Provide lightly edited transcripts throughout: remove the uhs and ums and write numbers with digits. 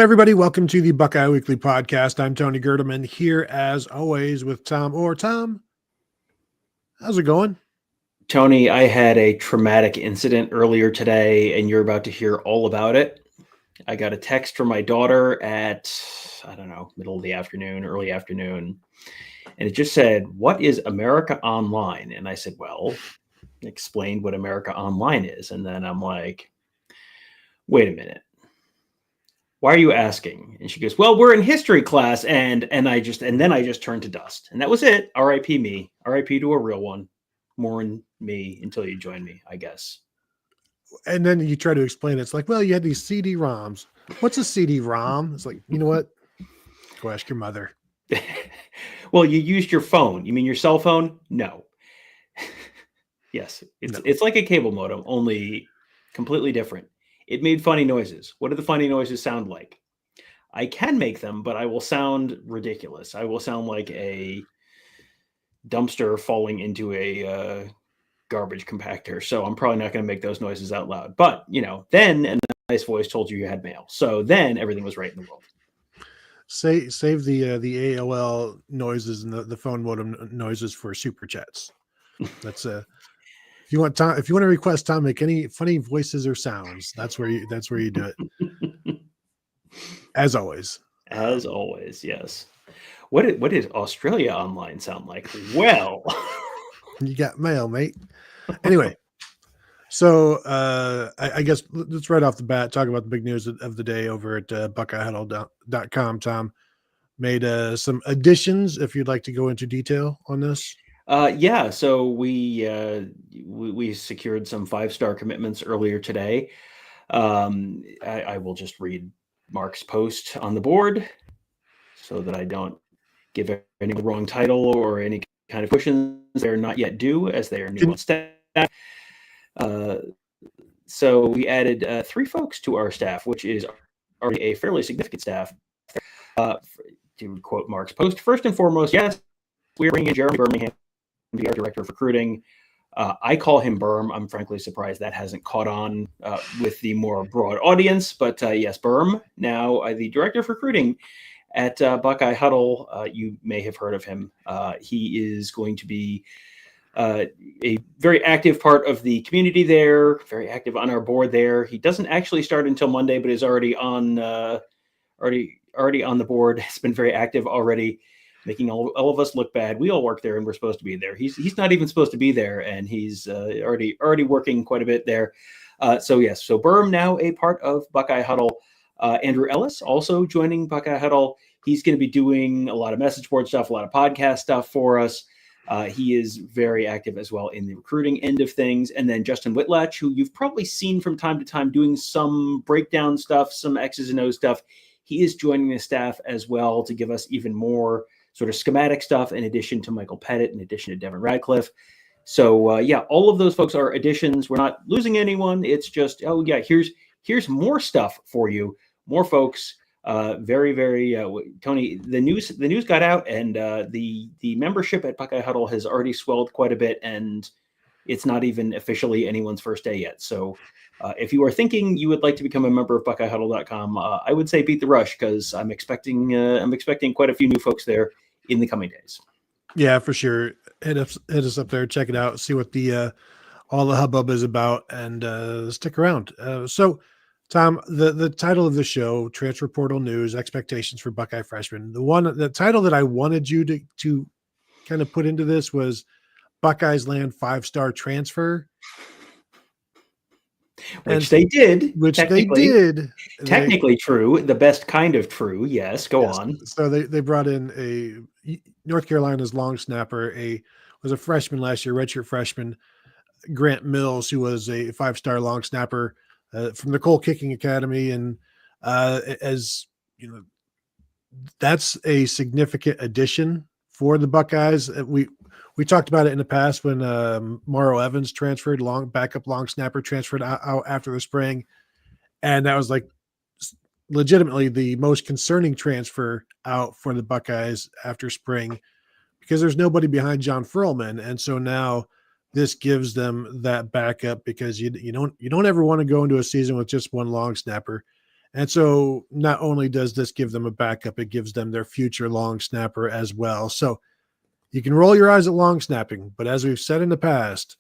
everybody. Welcome to the Buckeye Weekly podcast. I'm Tony Gerdeman here as always with Tom Orr. Tom, how's it going? Tony, I had a traumatic incident earlier today, and you're about to hear all about it. I got a text from my daughter at, middle of the afternoon, early afternoon, and it just said, "What is America Online?" And I said, well, explained what America Online is. And then I'm like, wait a minute. Why are you asking? And she goes, well, we're in history class. And then I just turned to dust. And that was it. R.I.P. me. R.I.P. to a real one. More in me until you join me, I guess. And then you try to explain it. It's like, well, you had these CD-ROMs. What's a CD-ROM? It's like, you know what? Go ask your mother. Well, you used your phone. You mean your cell phone? No. Yes. It's like a cable modem, only completely different. It made funny noises. What do the funny noises sound like? I can make them, but I will sound ridiculous. I will sound like a dumpster falling into a garbage compactor. So I'm probably not going to make those noises out loud. But, then a nice voice told you had mail. So then everything was right in the world. Save the AOL noises and the phone modem noises for super chats. That's if you want to request Tom make any funny voices or sounds, that's where you do it. As always. As always, yes. What did Australia Online sound like? Well, you got mail, mate. Anyway, so I guess let's right off the bat talk about the big news of the day over at BuckeyeHuddle.com. Tom made some additions. If you'd like to go into detail on this. Yeah. So we secured some 5-star commitments earlier today. I will just read Mark's post on the board so that I don't give any the wrong title or any kind of questions they're not yet due, as they are new on staff. So we added 3 folks to our staff, which is already a fairly significant staff. To quote Mark's post, first and foremost, yes, we're bringing in Jeremy Birmingham, the director of recruiting. I call him Berm. I'm frankly surprised that hasn't caught on with the more broad audience. But yes, Berm, now the director of recruiting at Buckeye Huddle. You may have heard of him. He is going to be a very active part of the community there, very active on our board there. He doesn't actually start until Monday, but is already on the board. Has been very active already, making all of us look bad. We all work there, and we're supposed to be there. He's not even supposed to be there, and he's already working quite a bit there. So Berm now a part of Buckeye Huddle. Andrew Ellis also joining Buckeye Huddle. He's going to be doing a lot of message board stuff, a lot of podcast stuff for us. He is very active as well in the recruiting end of things. And then Justin Whitlatch, who you've probably seen from time to time doing some breakdown stuff, some X's and O's stuff. He is joining the staff as well to give us even more sort of schematic stuff, in addition to Michael Pettit, in addition to Devin Radcliffe. So all of those folks are additions. We're not losing anyone. It's just, here's more stuff for you, more folks. Very, very Tony. The news got out, and the membership at Buckeye Huddle has already swelled quite a bit, and it's not even officially anyone's first day yet. So if you are thinking you would like to become a member of BuckeyeHuddle.com, I would say beat the rush, because I'm expecting quite a few new folks there in the coming days. Yeah, for sure. Hit us up there, check it out, see what the all the hubbub is about, and stick around. So, Tom, the title of the show, Transfer Portal News, Expectations for Buckeye Freshmen. The title that I wanted you to kind of put into this was Buckeyes Land 5-star Transfer. Which they did. Technically true. The best kind of true. Yes, go on. So they brought in a North Carolina's long snapper, was a freshman last year, redshirt freshman, Grant Mills, who was a 5-star long snapper from the Cole Kicking Academy. And as you know, that's a significant addition for the Buckeyes. We talked about it in the past when Morrow Evans transferred, backup long snapper transferred out after the spring. And that was like legitimately the most concerning transfer out for the Buckeyes after spring, because there's nobody behind John Furlman. And so now this gives them that backup, because you don't ever want to go into a season with just one long snapper. And so not only does this give them a backup, it gives them their future long snapper as well. So you can roll your eyes at long snapping, but as we've said in the past,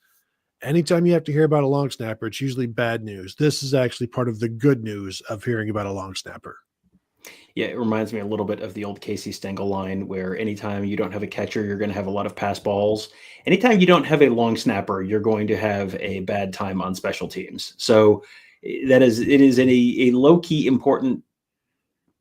anytime you have to hear about a long snapper, it's usually bad news. This is actually part of the good news of hearing about a long snapper. Yeah, it reminds me a little bit of the old Casey Stengel line where anytime you don't have a catcher, you're going to have a lot of pass balls. Anytime you don't have a long snapper, you're going to have a bad time on special teams. So it is a low key important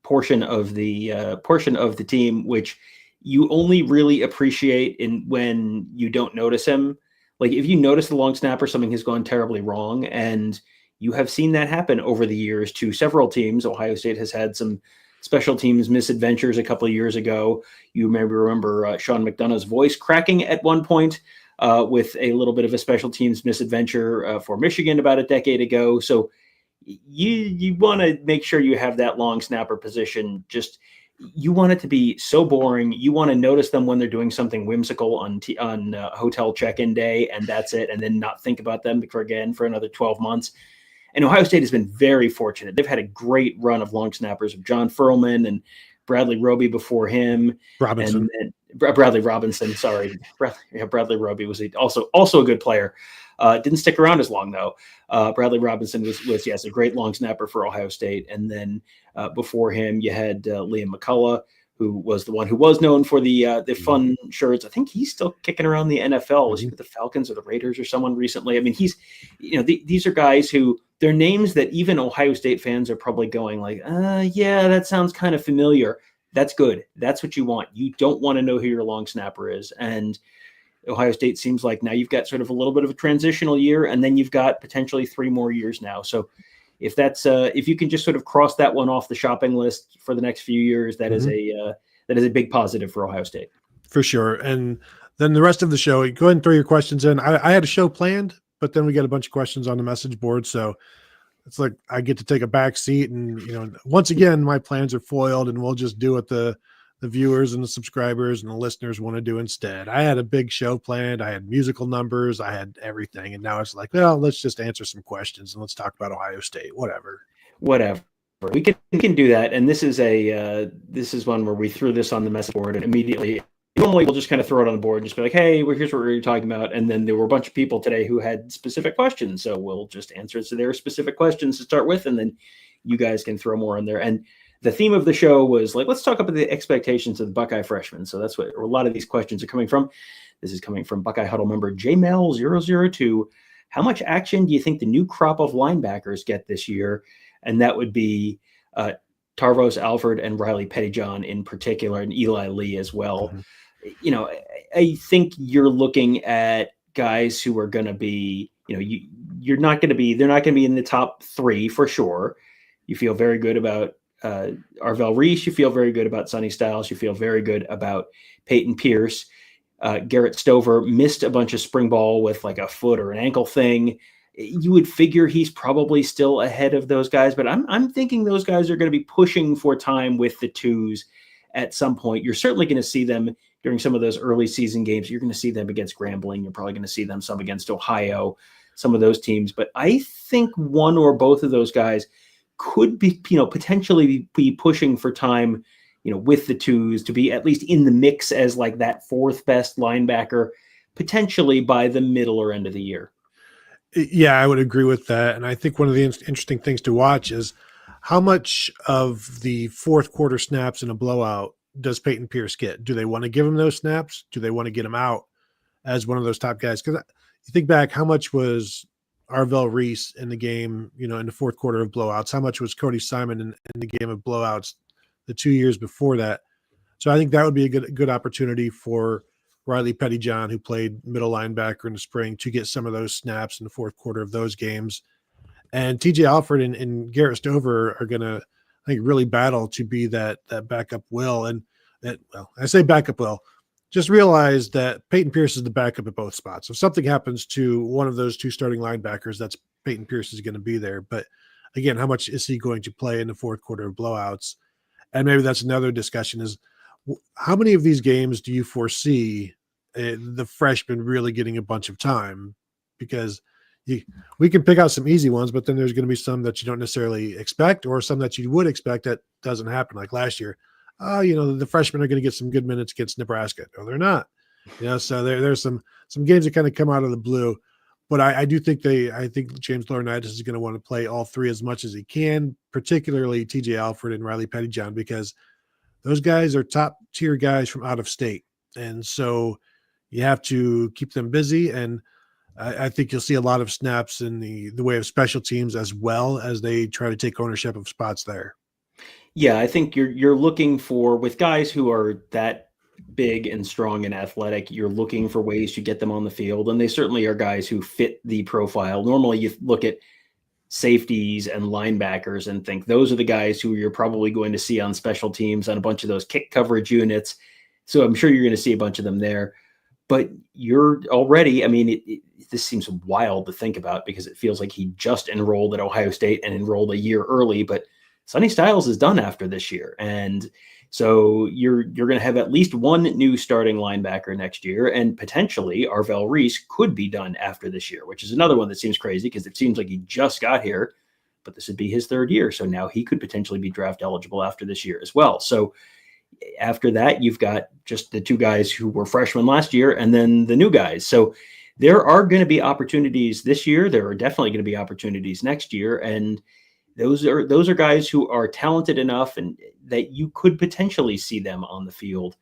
portion of the team, which you only really appreciate when you don't notice him. Like if you notice the long snapper, something has gone terribly wrong, and you have seen that happen over the years to several teams. Ohio State has had some special teams misadventures a couple of years ago. You remember Sean McDonough's voice cracking at one point with a little bit of a special teams misadventure for Michigan about a decade ago. So you want to make sure you have that long snapper position. Just you want it to be so boring. You want to notice them when they're doing something whimsical on hotel check-in day, and that's it, and then not think about them for another 12 months. And Ohio State has been very fortunate. They've had a great run of long snappers of John Furlman and Bradley Roby before him. Robinson. And Bradley Robinson, sorry. Bradley Roby was also a good player. Didn't stick around as long, though. Bradley Robinson was a great long snapper for Ohio State. And then before him, you had Liam McCullough, who was the one who was known for the fun shirts. I think he's still kicking around the NFL. Was he with the Falcons or the Raiders or someone recently? I mean, these are guys who they're names that even Ohio State fans are probably going like, yeah, that sounds kind of familiar. That's good. That's what you want. You don't want to know who your long snapper is. And Ohio State seems like now you've got sort of a little bit of a transitional year, and then you've got potentially 3 more years now. So if you can just sort of cross that one off the shopping list for the next few years, that is a big positive for Ohio State. For sure. And then the rest of the show, go ahead and throw your questions in. I had a show planned, but then we got a bunch of questions on the message board. So it's like I get to take a back seat, and once again, my plans are foiled, and we'll just do what the viewers and the subscribers and the listeners want to do instead. I had a big show planned. I had musical numbers. I had everything. And now it's like, well, let's just answer some questions and let's talk about Ohio State, whatever. We can do that. And this is one where we threw this on the message board, and immediately, normally we'll just kind of throw it on the board and just be like, hey, here's what we're talking about. And then there were a bunch of people today who had specific questions. So we'll just answer to their specific questions to start with. And then you guys can throw more in there. And the theme of the show was like, let's talk about the expectations of the Buckeye freshmen. So that's what a lot of these questions are coming from. This is coming from Buckeye Huddle member JMel002. How much action do you think the new crop of linebackers get this year? And that would be Tarvos Alford and Riley Pettyjohn in particular, and Eli Lee as well. Mm-hmm. I think you're looking at guys who are going to be, they're not going to be in the top 3 for sure. You feel very good about Arvell Reese. You feel very good about Sonny Styles. You feel very good about Peyton Pierce. Garrett Stover missed a bunch of spring ball with like a foot or an ankle thing. You would figure he's probably still ahead of those guys, but I'm thinking those guys are going to be pushing for time with the twos at some point. You're certainly going to see them during some of those early season games. You're going to see them against Grambling. You're probably going to see them some against Ohio, some of those teams. But I think one or both of those guys could be, potentially be pushing for time, with the twos to be at least in the mix as like that 4th best linebacker, potentially by the middle or end of the year. Yeah, I would agree with that. And I think one of the interesting things to watch is how much of the 4th quarter snaps in a blowout does Peyton Pierce get? Do they want to give him those snaps? Do they want to get him out as one of those top guys? Because you think back, how much was Arvell Reese in the game, in the 4th quarter of blowouts? How much was Cody Simon in the game of blowouts the 2 years before that? So I think that would be a good opportunity for Riley Pettyjohn, who played middle linebacker in the spring, to get some of those snaps in the 4th quarter of those games. And TJ Alford and Garrett Stover are going to, I think, really battle to be that backup will. And I say backup will. Just realize that Peyton Pierce is the backup at both spots. If something happens to one of those 2 starting linebackers, that's Peyton Pierce is going to be there. But again, how much is he going to play in the 4th quarter of blowouts? And maybe that's another discussion, is how many of these games do you foresee the freshman really getting a bunch of time? Because we can pick out some easy ones, but then there's going to be some that you don't necessarily expect, or some that you would expect that doesn't happen. Like last year, the freshmen are going to get some good minutes against Nebraska. No, they're not. So there's some games that kind of come out of the blue. But I do think I think James Laurinaitis is going to want to play all three as much as he can, particularly TJ Alford and Riley Pettyjohn, because those guys are top tier guys from out of state. And so you have to keep them busy. And I think you'll see a lot of snaps in the way of special teams as well as they try to take ownership of spots there. Yeah, I think you're looking for, with guys who are that big and strong and athletic, you're looking for ways to get them on the field. And they certainly are guys who fit the profile. Normally you look at safeties and linebackers and think those are the guys who you're probably going to see on special teams on a bunch of those kick coverage units. So I'm sure you're going to see a bunch of them there. But you're already, this seems wild to think about because it feels like he just enrolled at Ohio State and enrolled a year early, but Sonny Styles is done after this year. And so you're going to have at least one new starting linebacker next year, and potentially Arvell Reese could be done after this year, which is another one that seems crazy because it seems like he just got here, but this would be his third year. So now he could potentially be draft eligible after this year as well. So after that, you've got just the two guys who were freshmen last year and then the new guys. So there are going to be opportunities this year. There are definitely going to be opportunities next year. And those are guys who are talented enough and that you could potentially see them on the field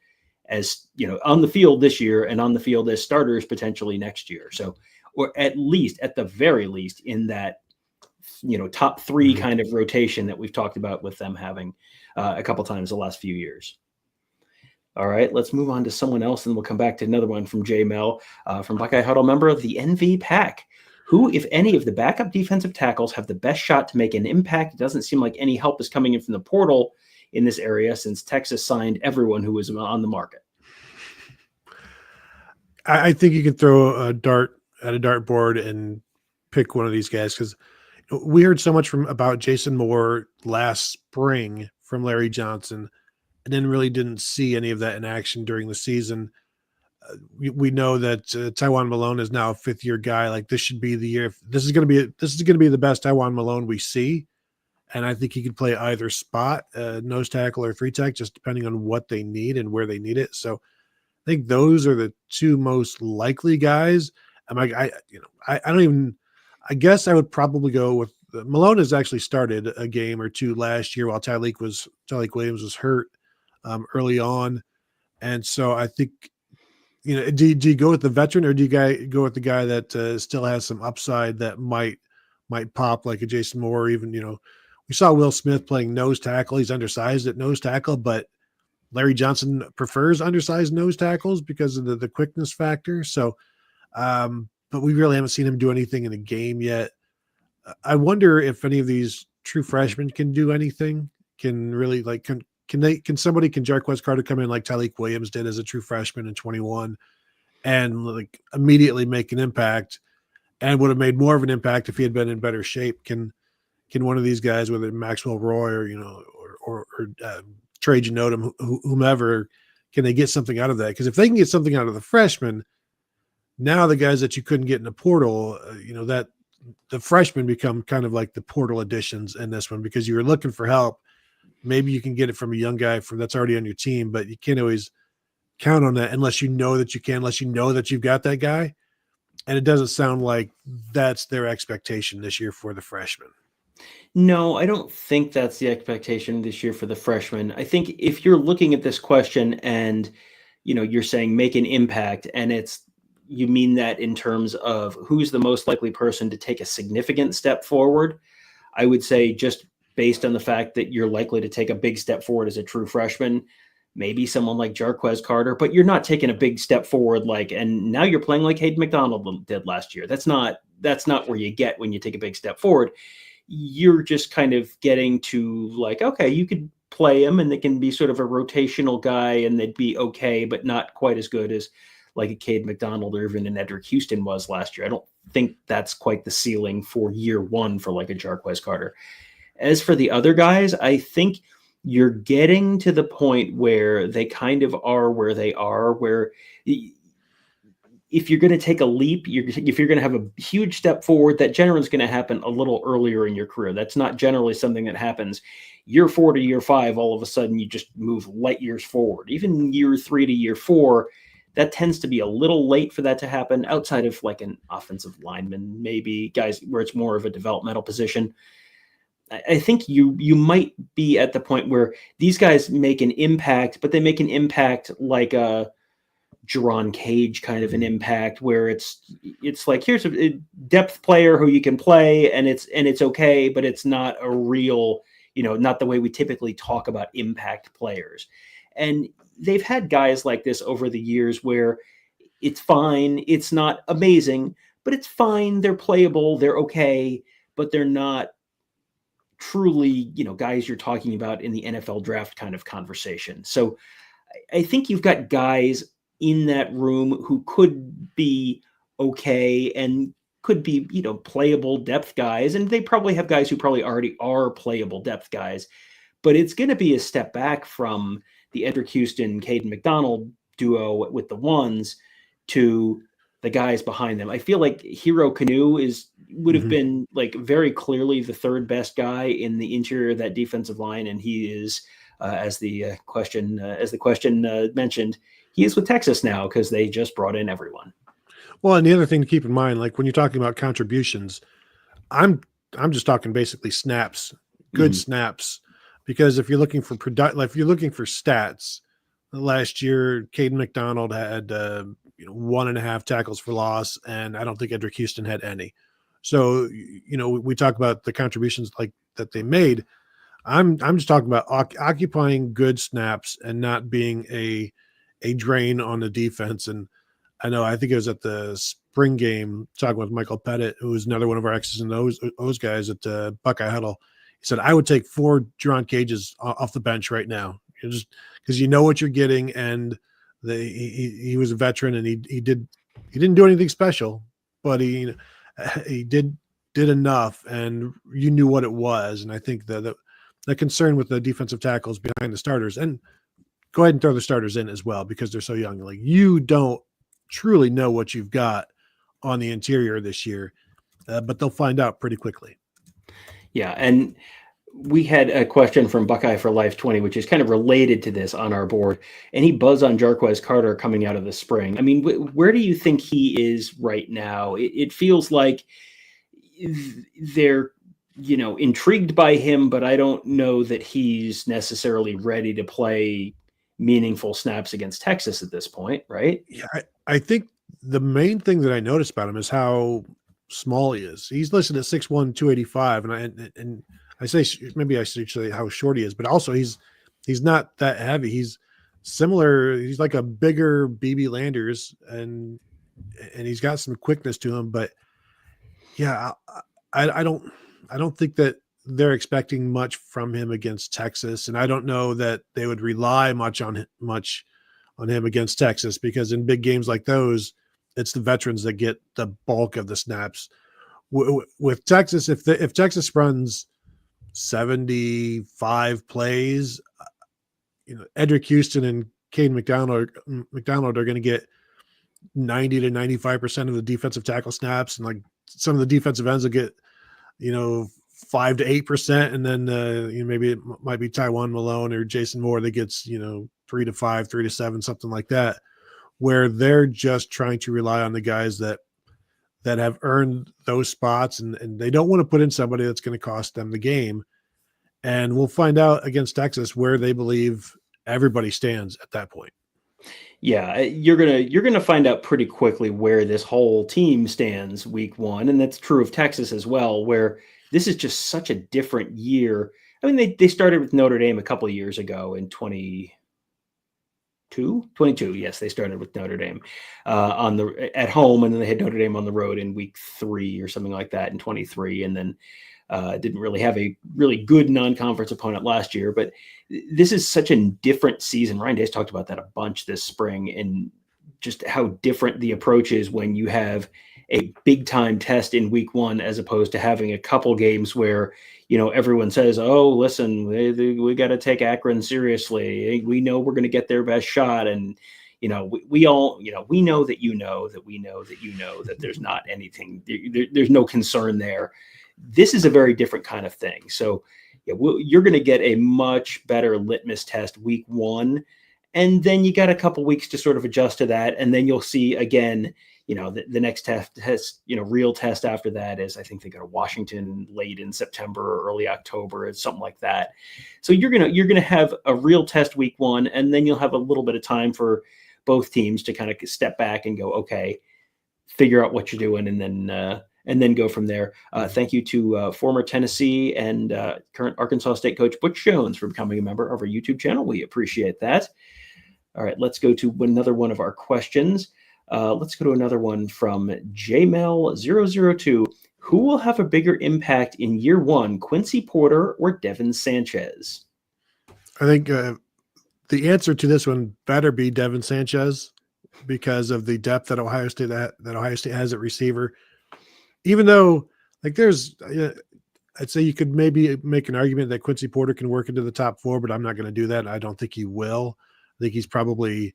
as, on the field this year and on the field as starters potentially next year. So, or at the very least in that, top three kind of rotation that we've talked about with them having a couple times the last few years. All right, let's move on to someone else, and we'll come back to another one from J Mel, from Buckeye Huddle, member of the NV Pack. Who, if any, of the backup defensive tackles have the best shot to make an impact? It doesn't seem like any help is coming in from the portal in this area since Texas signed everyone who was on the market. I think you can throw a dart at a dartboard and pick one of these guys, because we heard so much about Jason Moore last spring from Larry Johnson, and then really didn't see any of that in action during the season. We know that Tywan Malone is now a fifth-year guy. Like, this should be the year. This is going to be the best Tywan Malone we see, and I think he could play either spot, nose tackle or three tech, just depending on what they need and where they need it. So I think those are the two most likely guys. I guess I would probably go with Malone. Has actually started a game or two last year while Tyleik Williams was hurt early on, and so I think. Do you go with the veteran, or do you go with the guy that still has some upside that might pop, like a Jason Moore? Or even, we saw Will Smith playing nose tackle. He's undersized at nose tackle, but Larry Johnson prefers undersized nose tackles because of the quickness factor. So, but we really haven't seen him do anything in a game yet. I wonder if any of these true freshmen can do anything. Can really can Jarquez Carter come in like Tyleik Williams did as a true freshman in 21 and immediately make an impact, and would have made more of an impact if he had been in better shape? Can one of these guys, whether Maxwell Roy or Trajan Odom, whomever, can they get something out of that? Because if they can get something out of the freshmen, now the guys that you couldn't get in the portal, that the freshmen become kind of like the portal additions in this one, because you were looking for help. Maybe you can get it from a young guy that's already on your team, but you can't always count on that unless you know that you can, unless you know that you've got that guy. And it doesn't sound like that's their expectation this year for the freshmen. No, I don't think that's the expectation this year for the freshmen. I think if you're looking at this question and, you're saying make an impact, and you mean that in terms of who's the most likely person to take a significant step forward, I would say just based on the fact that you're likely to take a big step forward as a true freshman, maybe someone like Jarquez Carter, but you're not taking a big step forward and now you're playing like Hayden McDonald did last year. That's not where you get when you take a big step forward. You're just kind of getting to okay, you could play him and they can be sort of a rotational guy and they'd be okay, but not quite as good as like a Cade McDonald or even an Edric Houston was last year. I don't think that's quite the ceiling for year one for like a Jarquez Carter. As for the other guys, I think you're getting to the point where they kind of are where they are, where if you're going to take a leap, if you're going to have a huge step forward, that generally is going to happen a little earlier in your career. That's not generally something that happens year 4 to year 5. All of a sudden, you just move light years forward. Even year 3 to year 4, that tends to be a little late for that to happen, outside of like an offensive lineman, maybe guys where it's more of a developmental position. I think you might be at the point where these guys make an impact, but they make an impact like a Jerron Cage kind of an impact, where it's like, here's a depth player who you can play, and it's okay, but it's not a real, not the way we typically talk about impact players. And they've had guys like this over the years where it's fine, it's not amazing, but it's fine, they're playable, they're okay, but they're not truly, guys you're talking about in the NFL draft kind of conversation. So I think you've got guys in that room who could be okay and could be, playable depth guys. And they probably have guys who probably already are playable depth guys, but it's going to be a step back from the Edric Houston, Caden McDonald duo with the ones to the guys behind them. I feel like Hero Kanu would have been like very clearly the third best guy in the interior of that defensive line. And he is, as the question mentioned, he is with Texas now because they just brought in everyone. Well, and the other thing to keep in mind, like when you're talking about contributions, I'm just talking basically snaps, good snaps, because if you're looking for if you're looking for stats, last year Caden McDonald had 1.5 tackles for loss, and I don't think Edric Houston had any. So we talk about the contributions like that they made. I'm just talking about occupying good snaps and not being a drain on the defense. And I think it was at the spring game talking with Michael Pettit, who was another one of our X's and O's guys at the Buckeye Huddle. He said, I would take 4 Jerron Cages off the bench right now, just because you know what you're getting. And he was a veteran, and he didn't do anything special, but he did enough, and you knew what it was. And I think the concern with the defensive tackles behind the starters, and go ahead and throw the starters in as well, because they're so young. Like, you don't truly know what you've got on the interior this year, but they'll find out pretty quickly. Yeah. And we had a question from Buckeye for Life 20, which is kind of related to this on our board. Any buzz on Jarquez Carter coming out of the spring? I mean, where do you think he is right now? It feels like they're, intrigued by him, but I don't know that he's necessarily ready to play meaningful snaps against Texas at this point, right? Yeah, I think the main thing that I noticed about him is how small he is. He's listed at 6'1", 285, and I say, maybe I should say how short he is, but also he's not that heavy. He's similar. He's like a bigger BB Landers, and he's got some quickness to him. But yeah, I don't think that they're expecting much from him against Texas, and I don't know that they would rely much on him against Texas, because in big games like those, it's the veterans that get the bulk of the snaps. With Texas, if Texas runs 75 plays, Edric Houston and Caden McDonald are going to get 90 to 95% of the defensive tackle snaps, and like some of the defensive ends will get 5 to 8%, and then maybe it might be Tywan Malone or Jason Moore that gets 3 to 5, 3 to 7, something like that, where they're just trying to rely on the guys that have earned those spots, and they don't want to put in somebody that's going to cost them the game. And we'll find out against Texas where they believe everybody stands at that point. Yeah, you're gonna find out pretty quickly where this whole team stands week 1, and that's true of Texas as well, where this is just such a different year. I mean, they started with Notre Dame a couple of years ago in 22. Yes, they started with Notre Dame at home, and then they had Notre Dame on the road in week 3 or something like that in 23, and then didn't really have a really good non-conference opponent last year. But this is such a different season. Ryan Day's talked about that a bunch this spring, and just how different the approach is when you have a big time test in week 1, as opposed to having a couple games where, everyone says, oh, listen, we got to take Akron seriously. We know we're going to get their best shot. And, we all, we know that that there's not anything, there's no concern there. This is a very different kind of thing. So you're going to get a much better litmus test week 1. And then you got a couple weeks to sort of adjust to that. And then you'll see again, the next test, real test after that is, I think they go to Washington late in September or early October, it's something like that. So you're going to have a real test week 1, and then you'll have a little bit of time for both teams to kind of step back and go, okay, figure out what you're doing, and then go from there. Thank you to former Tennessee and current Arkansas State coach Butch Jones for becoming a member of our YouTube channel. We appreciate that. All right, let's go to another one of our questions. Let's go to another one from JMel002. Who will have a bigger impact in year 1, Quincy Porter or Devin Sanchez? I think the answer to this one better be Devin Sanchez because of the depth that Ohio State has at receiver. Even though, I'd say you could maybe make an argument that Quincy Porter can work into the top 4, but I'm not going to do that. I don't think he will. I think he's probably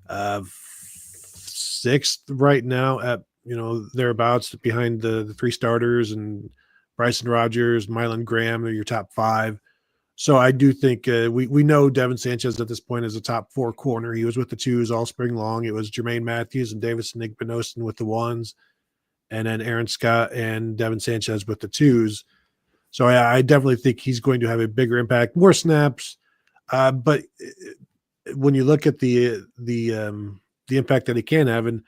6th right now at, thereabouts behind the 3 starters and Bryson Rogers, Mylan Graham are your top 5. So I do think we know Devin Sanchez at this point is a top 4 corner. He was with the 2s all spring long. It was Jermaine Matthews and Davison Igbinosun with the 1s, and then Aaron Scott and Devin Sanchez with the 2s. So I definitely think he's going to have a bigger impact, more snaps. But when you look at the impact that he can have, and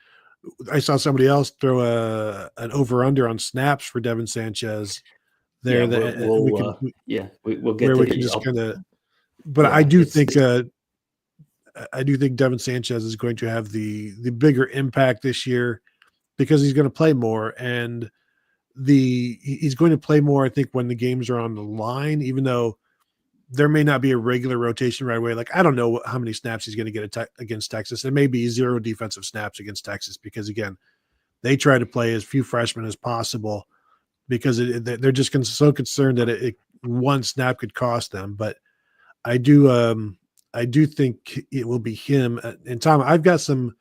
I saw somebody else throw an over/under on snaps for Devin Sanchez there. We'll get where to we can just kind of. But I do think Devin Sanchez is going to have the bigger impact this year because he's going to play more, and he's going to play more. I think when the games are on the line, even though there may not be a regular rotation right away. Like, I don't know how many snaps he's going to get against Texas. It may be 0 defensive snaps against Texas because, again, they try to play as few freshmen as possible because they're just so concerned that one snap could cost them. But I do think it will be him. And Tom, I've got some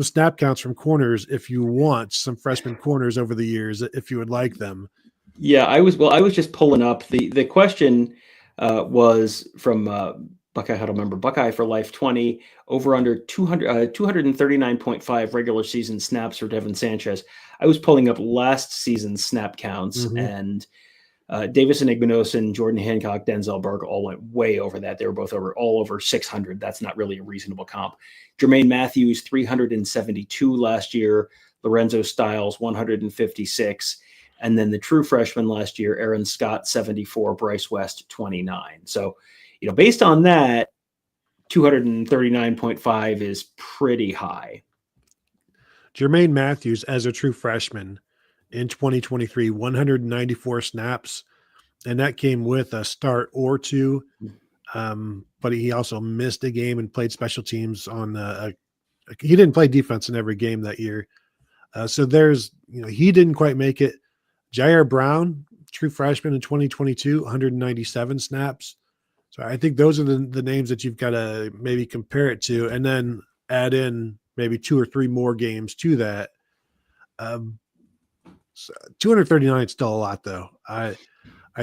snap counts from corners if you want, some freshman corners over the years if you would like them. Yeah, I was just pulling up the question. Was from Buckeye Huddle member Buckeye for Life 20, over under 239.5 regular season snaps for Devin Sanchez. I was pulling up last season's snap counts, and Davison Igbinosun, Jordan Hancock, Denzel Burke all went way over that. They were both all over 600. That's not really a reasonable comp. Jermaine Matthews, 372 last year. Lorenzo Styles, 156. And then the true freshman last year, Aaron Scott, 74, Bryce West, 29. So, based on that, 239.5 is pretty high. Jermaine Matthews, as a true freshman in 2023, 194 snaps, and that came with a start or 2. But he also missed a game and played special teams on he didn't play defense in every game that year. So there's, he didn't quite make it. Jair Brown, true freshman in 2022, 197 snaps. So I think those are the names that you've got to maybe compare it to, and then add in maybe 2 or 3 more games to that. So 239 is still a lot, though. I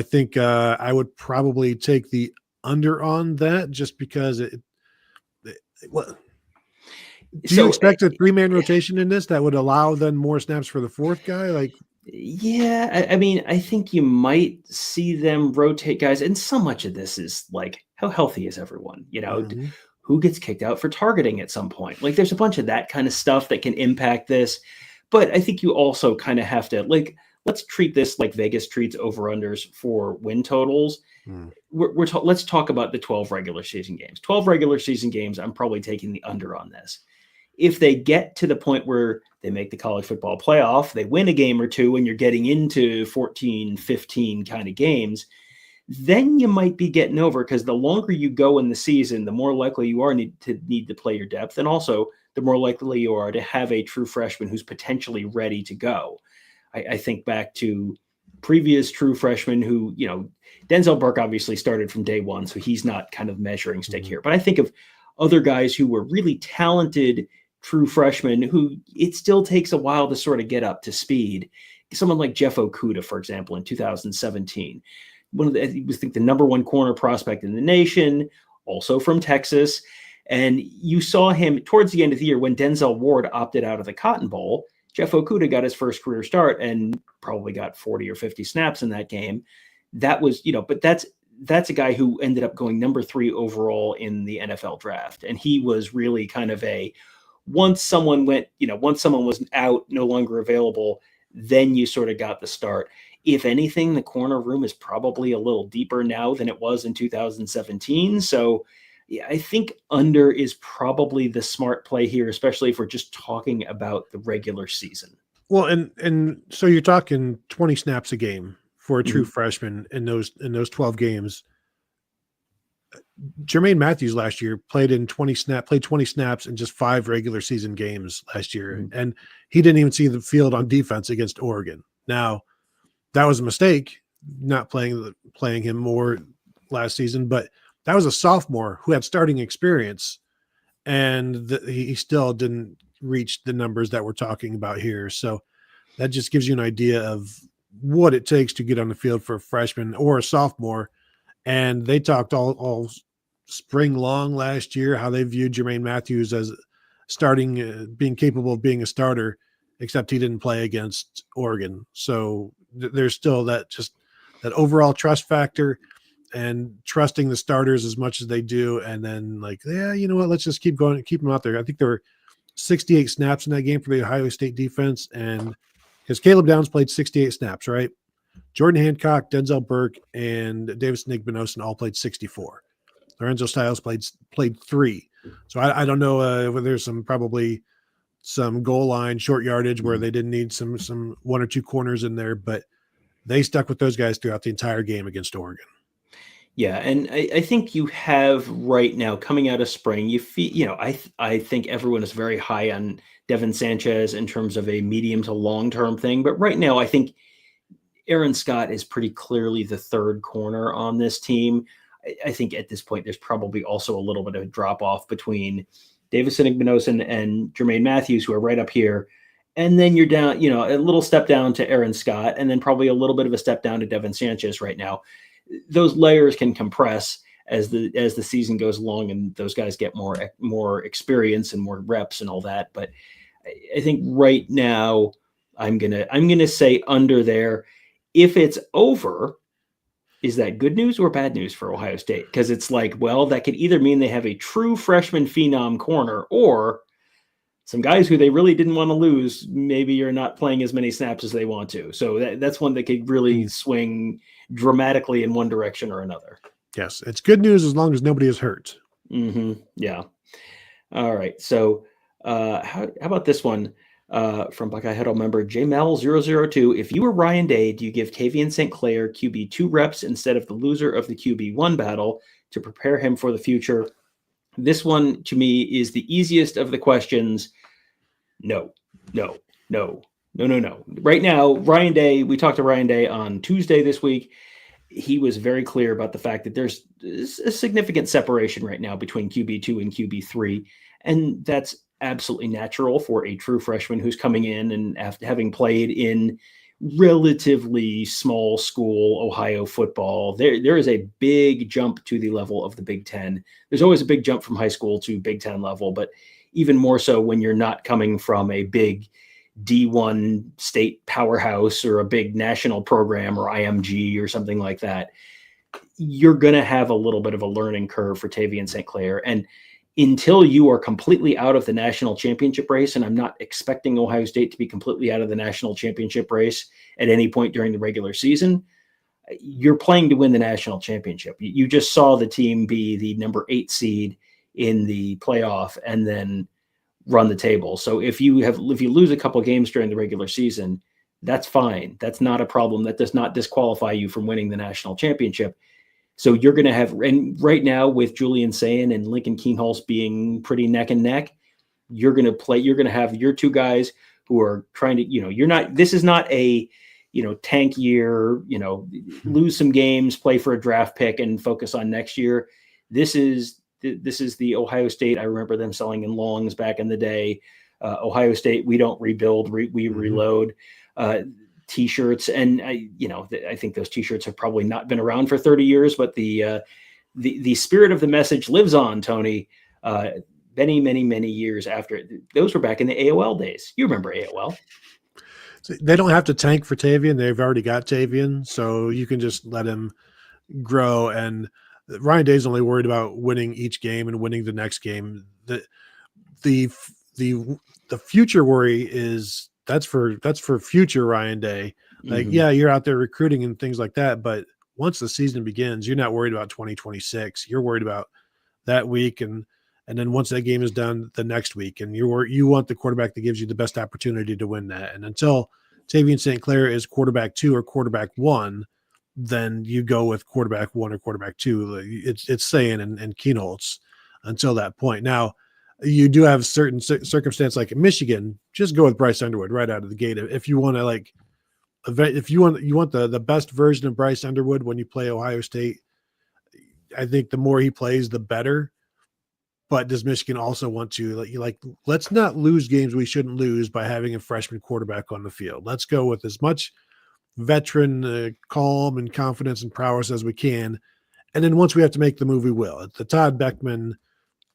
think I would probably take the under on that just because do you expect a 3-man rotation in this that would allow then more snaps for the 4th guy? Yeah, I mean, I think you might see them rotate guys, and so much of this is like, how healthy is everyone? Who gets kicked out for targeting at some point? Like, there's a bunch of that kind of stuff that can impact this. But I think you also kind of have to, let's treat this like Vegas treats over-unders for win totals. Let's talk about the 12 regular season games. 12 regular season games, I'm probably taking the under on this. If they get to the point where they make the college football playoff, they win a game or 2, and you're getting into 14, 15 kind of games, then you might be getting over, because the longer you go in the season, the more likely you are need to play your depth. And also the more likely you are to have a true freshman who's potentially ready to go. I think back to previous true freshmen who, Denzel Burke obviously started from day one, so he's not kind of measuring stick here. But I think of other guys who were really talented true freshmen who it still takes a while to sort of get up to speed. Someone like Jeff Okudah, for example, in 2017, he was, I think, the number one corner prospect in the nation, also from Texas. And you saw him towards the end of the year when Denzel Ward opted out of the Cotton Bowl. Jeff Okudah got his first career start and probably got 40 or 50 snaps in that game. That was, but that's a guy who ended up going number 3 overall in the NFL draft. And he was really kind of once someone was out, no longer available, then you sort of got the start. If anything, the corner room is probably a little deeper now than it was in 2017. So yeah, I think under is probably the smart play here, especially if we're just talking about the regular season. Well, and so you're talking 20 snaps a game for a true freshman in those 12 games. Jermaine Matthews last year played 20 snaps in just 5 regular season games last year, and he didn't even see the field on defense against Oregon. Now, that was a mistake, not playing him more last season, but that was a sophomore who had starting experience, and he still didn't reach the numbers that we're talking about here. So that just gives you an idea of what it takes to get on the field for a freshman or a sophomore. And they talked all spring long last year how they viewed Jermaine Matthews as starting, being capable of being a starter, except he didn't play against Oregon. So there's still that overall trust factor and trusting the starters as much as they do. And then you know what, let's just keep going, keep them out there. I think there were 68 snaps in that game for the Ohio State defense. And because Caleb Downs played 68 snaps, right? Jordan Hancock, Denzel Burke, and Davison Igbinosun all played 64. Lorenzo Styles played 3. So I don't know whether there's probably some goal line short yardage where they didn't need some 1 or 2 corners in there, but they stuck with those guys throughout the entire game against Oregon. Yeah, and I think you have right now coming out of spring, I think everyone is very high on Devin Sanchez in terms of a medium to long-term thing. But right now, I think Aaron Scott is pretty clearly the third corner on this team. I think at this point, there's probably also a little bit of a drop-off between Davison Igbinosun and Jermaine Matthews, who are right up here. And then you're down, a little step down to Aaron Scott, and then probably a little bit of a step down to Devin Sanchez right now. Those layers can compress as the season goes along and those guys get more experience and more reps and all that. But I think right now I'm gonna say under there. If it's over, is that good news or bad news for Ohio State? Because it's that could either mean they have a true freshman phenom corner, or some guys who they really didn't want to lose, maybe you're not playing as many snaps as they want to. So that's one that could really swing dramatically in one direction or another. Yes, it's good news as long as nobody is hurt. Mm-hmm. Yeah. All right. So how about this one from Buckeye Huddle member JMel002? If you were Ryan Day, do you give Tavian St. Clair QB 2 reps instead of the loser of the QB 1 battle to prepare him for the future? This one, to me, is the easiest of the questions. No. Right now, Ryan Day, we talked to Ryan Day on Tuesday this week. He was very clear about the fact that there's a significant separation right now between QB2 and QB3. And that's absolutely natural for a true freshman who's coming in and after having played in relatively small school Ohio football. There is a big jump to the level of the Big Ten. There's always a big jump from high school to Big Ten level, but even more so when you're not coming from a big D1 state powerhouse or a big national program or IMG or something like that. You're going to have a little bit of a learning curve for Tavian St. Clair. And until you are completely out of the national championship race, and I'm not expecting Ohio State to be completely out of the national championship race at any point during the regular season, you're playing to win the national championship. You just saw the team be the number 8 seed in the playoff and then run the table. So if you lose a couple games during the regular season, that's fine. That's not a problem. That does not disqualify you from winning the national championship. So you're going to have, and right now with Julian Sayin and Lincoln Keenholz being pretty neck and neck, you're going to have your 2 guys who are trying to, this is not a, tank year, lose some games, play for a draft pick and focus on next year. This is this is the Ohio State. I remember them selling in longs back in the day. Ohio State, we don't rebuild, we reload. T-shirts, and I think those T-shirts have probably not been around for 30 years, but the spirit of the message lives on, Tony. Many years after. Those were back in the AOL days. You remember AOL? They don't have to tank for Tavian. They've already got Tavian, so you can just let him grow. And Ryan Day's only worried about winning each game and winning the next game. The future worry is that's for future Ryan Day. Like, yeah, you're out there recruiting and things like that, but once the season begins, you're not worried about 2026. You're worried about that week, and then once that game is done, the next week, and you want the quarterback that gives you the best opportunity to win that. And until Tavian St. Clair is quarterback 2 or quarterback 1, then you go with quarterback 1 or quarterback 2. It's saying and Keenholz until that point. Now, you do have certain circumstances like in Michigan, just go with Bryce Underwood right out of the gate. If you want to if you want the best version of Bryce Underwood when you play Ohio State, I think the more he plays, the better. But does Michigan also want to let's not lose games we shouldn't lose by having a freshman quarterback on the field. Let's go with as much veteran calm and confidence and prowess as we can. And then once we have to make the move, we will. It's the Todd Beckman,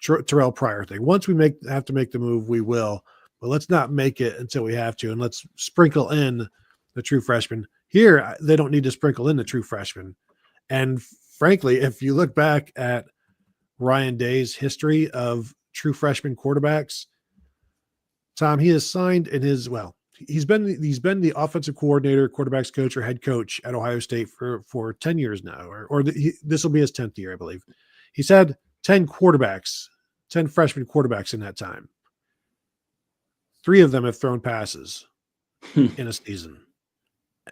Terrell Pryor thing. Once we have to make the move, we will. But let's not make it until we have to. And let's sprinkle in the true freshman. Here, they don't need to sprinkle in the true freshman. And frankly, if you look back at Ryan Day's history of true freshman quarterbacks, Tom, he has signed in his, he's been the offensive coordinator, quarterbacks coach, or head coach at Ohio State for 10 years now, this will be his 10th year, I believe. He's had 10 freshman quarterbacks in that time. 3 of them have thrown passes in a season.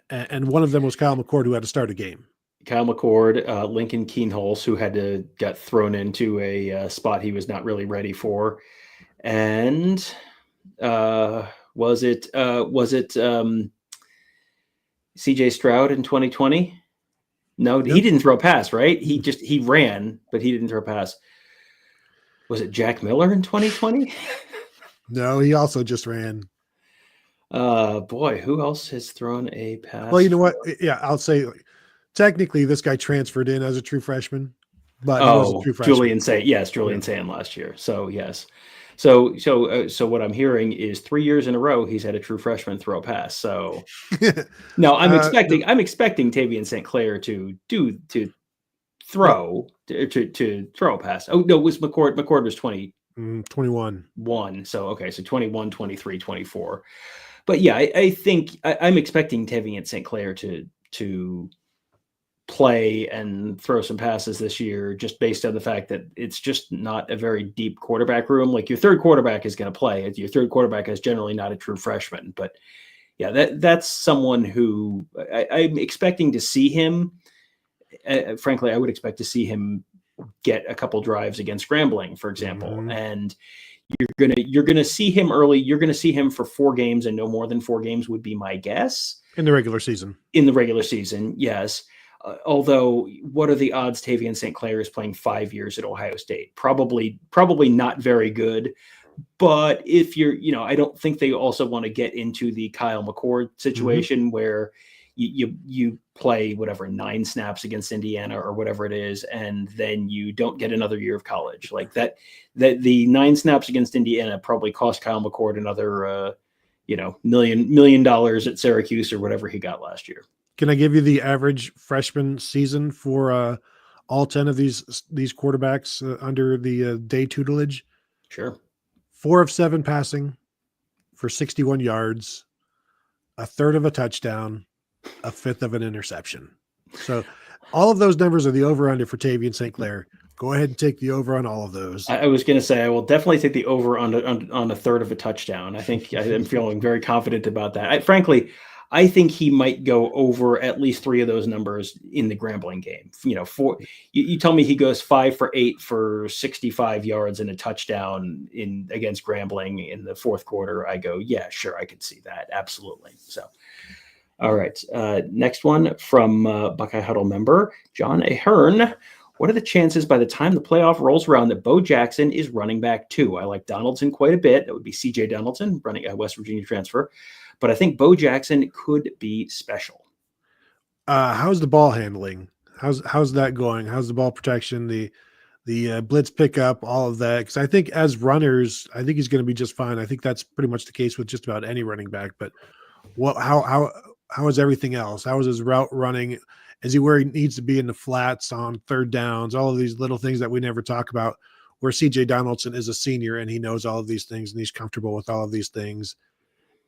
And one of them was Kyle McCord, who had to start a game. Kyle McCord, Lincoln Keenholz, who got thrown into a spot he was not really ready for, and was it C.J. Stroud in 2020? No, he didn't throw a pass, right? He ran, but he didn't throw a pass. Was it Jack Miller in 2020? No, he also just ran. Boy, who else has thrown a pass? Well, you know what? Yeah, I'll say. Technically, this guy transferred in as a true freshman, but he was a true freshman. Julian Sand last year. So yes, so what I'm hearing is 3 years in a row he's had a true freshman throw a pass. So no, I'm expecting Tavian St. Clair to throw a pass. Oh no, it was McCord. McCord was 21. So okay, so 21, 23, 24. But yeah, I think I'm expecting Tavian St. Clair to play and throw some passes this year, just based on the fact that it's just not a very deep quarterback room. Like your third quarterback is going to play. Your third quarterback is generally not a true freshman, but yeah, that's someone who I'm expecting to see him. Frankly, I would expect to see him get a couple drives against Grambling, for example, and you're gonna see him early. You're gonna see him for 4 games, and no more than 4 games would be my guess in the regular season. Yes. Although, what are the odds Tavian St. Clair is playing 5 years at Ohio State? Probably not very good. But if I don't think they also want to get into the Kyle McCord situation where you play 9 snaps against Indiana or whatever it is, and then you don't get another year of college. Like that the 9 snaps against Indiana probably cost Kyle McCord another $1 million at Syracuse or whatever he got last year. Can I give you the average freshman season for all 10 of these quarterbacks under the Day tutelage? Sure. 4 of 7 passing for 61 yards, a third of a touchdown, a fifth of an interception. So all of those numbers are the over-under for Tavian St. Clair. Go ahead and take the over on all of those. I was going to say I will definitely take the over on a third of a touchdown. I think I'm feeling very confident about that. Frankly, I think he might go over at least 3 of those numbers in the Grambling game. You tell me he goes 5 for 8 for 65 yards and a touchdown against Grambling in the fourth quarter. I go, yeah, sure, I could see that. Absolutely. So, all right. Next one from Buckeye Huddle member John Ahern. What are the chances by the time the playoff rolls around that Beau Jackson is running back 2? I like Donaldson quite a bit. That would be C.J. Donaldson, running a West Virginia transfer. But I think Beau Jackson could be special. How's the ball handling? How's that going? How's the ball protection? The blitz pickup, all of that. Because I think as runners, I think he's going to be just fine. I think that's pretty much the case with just about any running back. But how is everything else? How is his route running? Is he where he needs to be in the flats on third downs? All of these little things that we never talk about. Where C.J. Donaldson is a senior and he knows all of these things and he's comfortable with all of these things.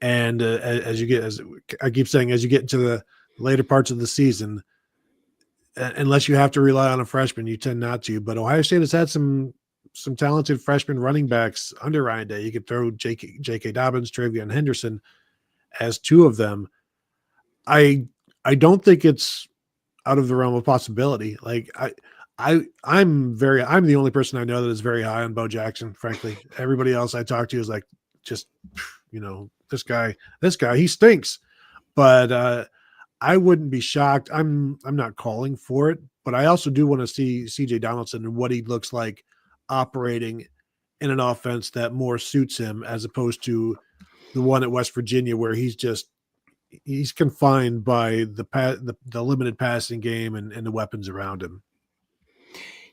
And as I keep saying, as you get into the later parts of the season, unless you have to rely on a freshman, you tend not to. But Ohio State has had some talented freshman running backs under Ryan Day. You could throw J.K. Dobbins, Travion Henderson as two of them. I don't think it's out of the realm of possibility. Like I'm the only person I know that is very high on Beau Jackson. Frankly, everybody else I talk to is like, just, this guy, he stinks. But I wouldn't be shocked. I'm not calling for it, but I also do want to see C.J. Donaldson and what he looks like operating in an offense that more suits him, as opposed to the one at West Virginia where he's confined by the limited passing game and the weapons around him.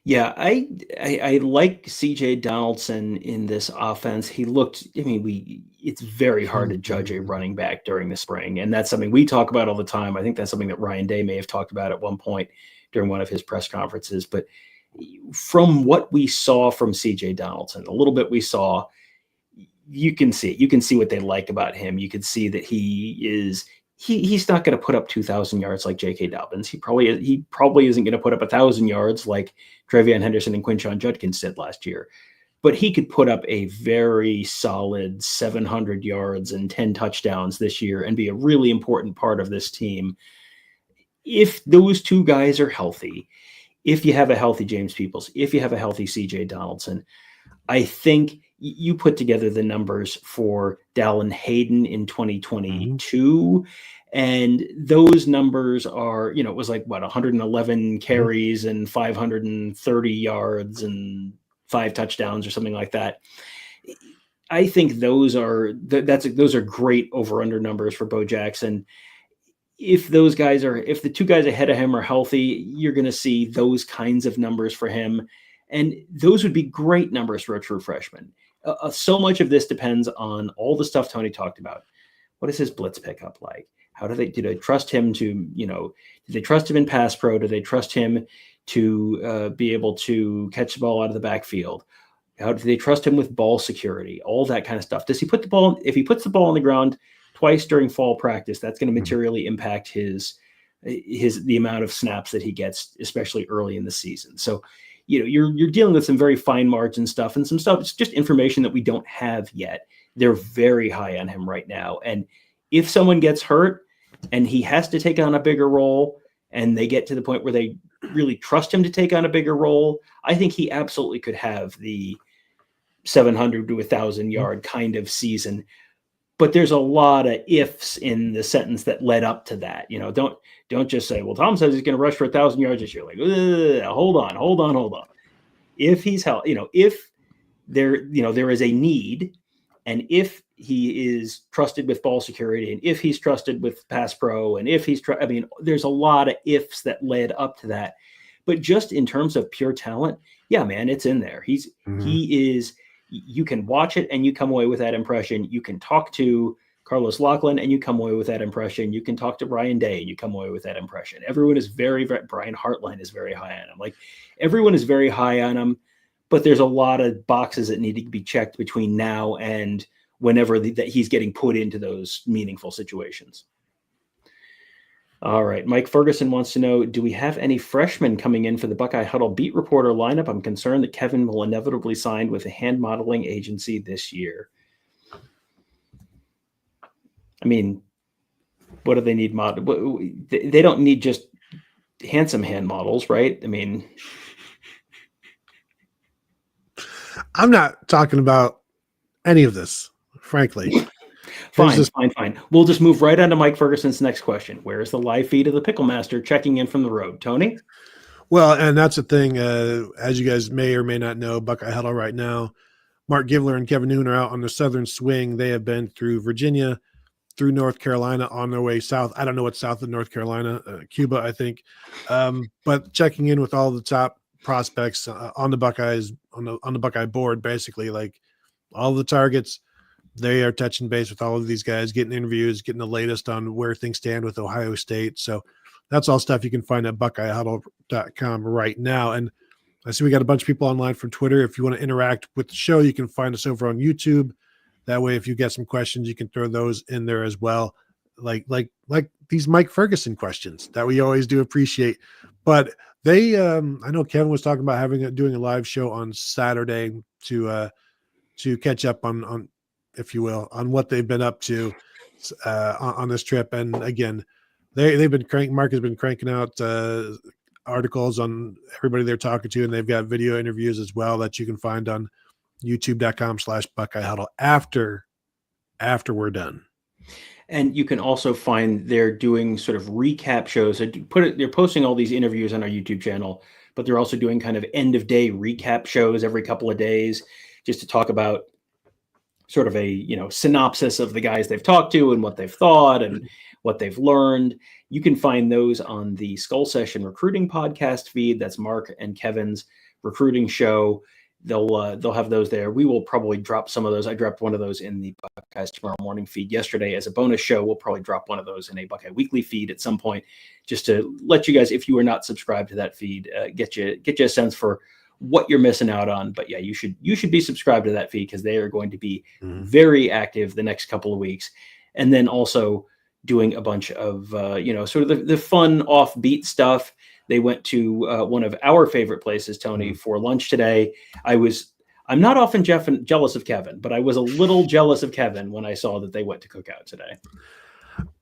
Yeah, I like C.J. Donaldson in this offense. He looked, it's very hard to judge a running back during the spring, and that's something we talk about all the time. I think that's something that Ryan Day may have talked about at one point during one of his press conferences. But from what we saw from C.J. Donaldson, a little bit we saw, you can see what they like about him. You can see that he's not going to put up 2,000 yards like J.K. Dobbins. He probably isn't going to put up 1,000 yards like Travion Henderson and Quinshon Judkins did last year. But he could put up a very solid 700 yards and 10 touchdowns this year and be a really important part of this team. If those two guys are healthy, if you have a healthy James Peoples, if you have a healthy C.J. Donaldson, I think you put together the numbers for Dallin Hayden in 2022, and those numbers are, it was like 111 carries and 530 yards and 5 touchdowns or something like that. I think those are great over-under numbers for Beau Jackson. If the two guys ahead of him are healthy, you're going to see those kinds of numbers for him. And those would be great numbers for a true freshman. So much of this depends on all the stuff Tony talked about. What is his blitz pickup like? Do they trust him to, do they trust him in pass pro? Do they trust him to be able to catch the ball out of the backfield? How do they trust him with ball security? All that kind of stuff. If he puts the ball on the ground twice during fall practice, that's going to materially impact the amount of snaps that he gets, especially early in the season. So, you're dealing with some very fine margin stuff and some stuff. It's just information that we don't have yet. They're very high on him right now. And if someone gets hurt and he has to take on a bigger role and they get to the point where they really trust him to take on a bigger role, I think he absolutely could have the 700 to 1,000 yard kind of season. But there's a lot of ifs in the sentence that led up to that. Don't just say, well, Tom says he's going to rush for 1,000 yards this year. Like, hold on. If he's if there is a need, and if he is trusted with ball security, and if he's trusted with pass pro, and if he's there's a lot of ifs that led up to that. But just in terms of pure talent, yeah, man, it's in there. He is. You can watch it and you come away with that impression. You can talk to Carlos Loughlin and you come away with that impression. You can talk to Ryan Day and you come away with that impression. Everyone is very, very, Brian Hartline is very high on him. Like, everyone is very high on him, but there's a lot of boxes that need to be checked between now and whenever that he's getting put into those meaningful situations. All right. Mike Ferguson wants to know, do we have any freshmen coming in for the Buckeye Huddle beat reporter lineup? I'm concerned that Kevin will inevitably sign with a hand modeling agency this year. What do they need? They don't need just handsome hand models, right? I'm not talking about any of this, frankly. Fine. We'll just move right on to Mike Ferguson's next question. Where is the live feed of the Pickle Master checking in from the road? Tony? Well, and that's the thing. As you guys may or may not know, Buckeye Huddle right now, Mark Givler and Kevin Noon are out on the southern swing. They have been through Virginia, through North Carolina, on their way south. I don't know what's south of North Carolina, Cuba, I think. But checking in with all the top prospects on the Buckeyes, on the Buckeye board, basically, like all the targets, they are touching base with all of these guys, getting interviews, getting the latest on where things stand with Ohio State. So that's all stuff you can find at BuckeyeHuddle.com right now. And I see we got a bunch of people online from Twitter. If you want to interact with the show, you can find us over on YouTube. That way, if you get some questions, you can throw those in there as well. Like these Mike Ferguson questions that we always do appreciate. But they, I know Kevin was talking about doing a live show on Saturday to catch up on, if you will, on what they've been up to on this trip. And again, Mark has been cranking out articles on everybody they're talking to, and they've got video interviews as well that you can find on youtube.com/Buckeye Huddle after we're done. And you can also find they're doing sort of recap shows. They're posting all these interviews on our YouTube channel, but they're also doing kind of end of day recap shows every couple of days, just to talk about sort of a synopsis of the guys they've talked to and what they've thought and what they've learned. You can find those on the Skull Session Recruiting podcast feed. That's Mark and Kevin's recruiting show. They'll have those there. We will probably drop some of those. I dropped one of those in the Buckeyes Tomorrow Morning feed yesterday as a bonus show. We'll probably drop one of those in a Buckeye Weekly feed at some point, just to let you guys, if you are not subscribed to that feed, get you a sense for what you're missing out on. But yeah, you should be subscribed to that feed, because they are going to be very active the next couple of weeks. And then also doing a bunch of sort of the fun offbeat stuff. They went to one of our favorite places, Tony, for lunch today. I'm not often jealous of Kevin, but I was a little jealous of Kevin when I saw that they went to Cookout today.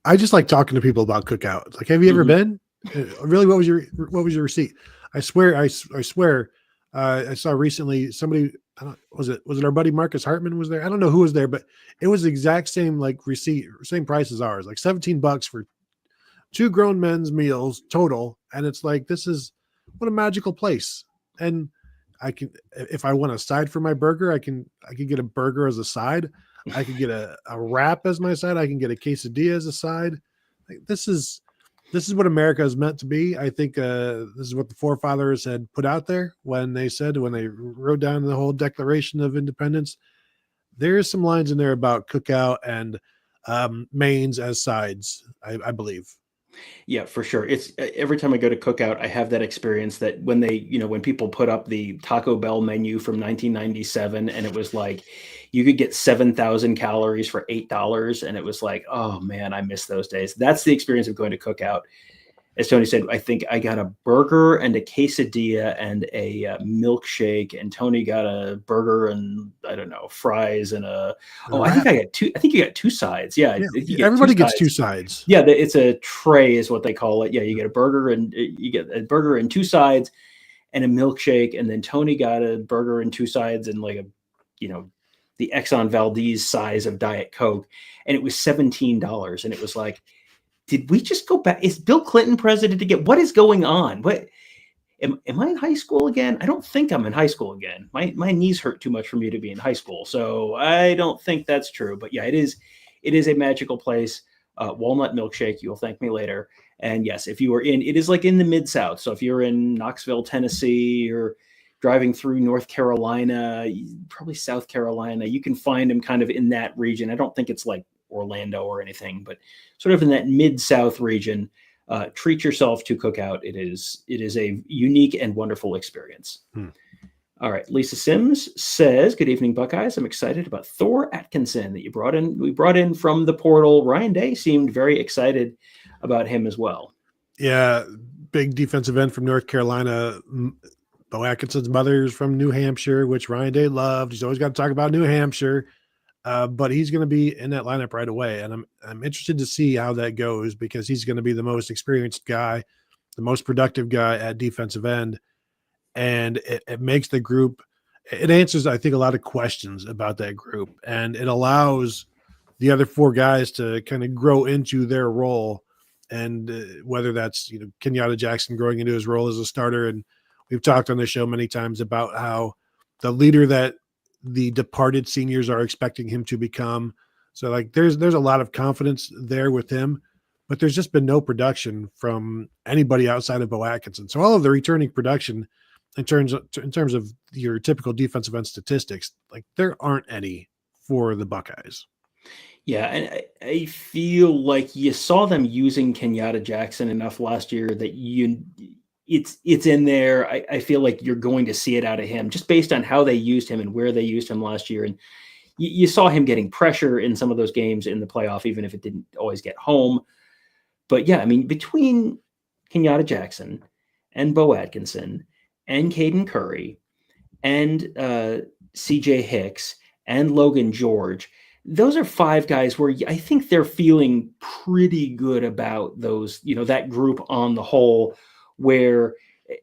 I just like talking to people about Cookout. Like, have you ever been? Really, what was your receipt? I swear, I saw recently somebody. Was it our buddy Marcus Hartman was there? I don't know who was there, but it was the exact same like receipt, same price as ours, like $17 for 2 grown men's meals total. And it's like, this is what a magical place. And I can, if I want a side for my burger, I could get a burger as a side. I could get a wrap as my side. I can get a quesadilla as a side. Like, this is what America is meant to be. I think this is what the forefathers had put out there when they wrote down the whole Declaration of Independence. There's some lines in there about Cookout and mains as sides, I believe. Yeah, for sure. It's every time I go to Cookout, I have that experience that when when people put up the Taco Bell menu from 1997, and it was like you could get 7,000 calories for $8, and it was like, oh man, I miss those days. That's the experience of going to Cookout. As Tony said, I think I got a burger and a quesadilla and a milkshake, and Tony got a burger and I don't know, fries and I think I got two. I think you got 2 sides. Yeah, everybody gets 2 sides. Yeah, it's a tray is what they call it. Yeah, you get a burger and 2 sides and a milkshake, and then Tony got a burger and 2 sides and like the Exxon Valdez size of Diet Coke, and it was $17, and it was like, did we just go back? Is Bill Clinton president again? What is going on? What am I in high school again? I don't think I'm in high school again. My knees hurt too much for me to be in high school, so I don't think that's true. But yeah, it is a magical place. Walnut milkshake. You'll thank me later. And yes, if you are it is like in the Mid-South. So if you're in Knoxville, Tennessee, or driving through North Carolina, probably South Carolina, you can find them kind of in that region. I don't think it's like Orlando or anything, but sort of in that Mid-South region. Treat yourself to Cookout. It is a unique and wonderful experience. All right. Lisa Sims says, good evening, Buckeyes. I'm excited about Thor Atkinson that we brought in from the portal. Ryan Day seemed very excited about him as well. Yeah. Big defensive end from North Carolina. Beau Atkinson's mother's from New Hampshire, which Ryan Day loved. He's always got to talk about New Hampshire. But he's going to be in that lineup right away. And I'm interested to see how that goes, because he's going to be the most experienced guy, the most productive guy at defensive end. And it makes the group, it answers, I think, a lot of questions about that group. And it allows the other 4 guys to kind of grow into their role and whether that's Kenyatta Jackson growing into his role as a starter. And we've talked on the show many times about how the leader that the departed seniors are expecting him to become. So like there's a lot of confidence there with him, but there's just been no production from anybody outside of Beau Atkinson. So all of the returning production in terms of your typical defensive end statistics, like there aren't any for the Buckeyes. Yeah, and I feel like you saw them using Kenyatta Jackson enough last year that it's in there. I feel like you're going to see it out of him just based on how they used him and where they used him last year. And you saw him getting pressure in some of those games in the playoff, even if it didn't always get home. But yeah, I mean, between Kenyatta Jackson and Beau Atkinson and Caden Curry and CJ Hicks and Logan George, those are 5 guys where I think they're feeling pretty good about those, that group on the whole, where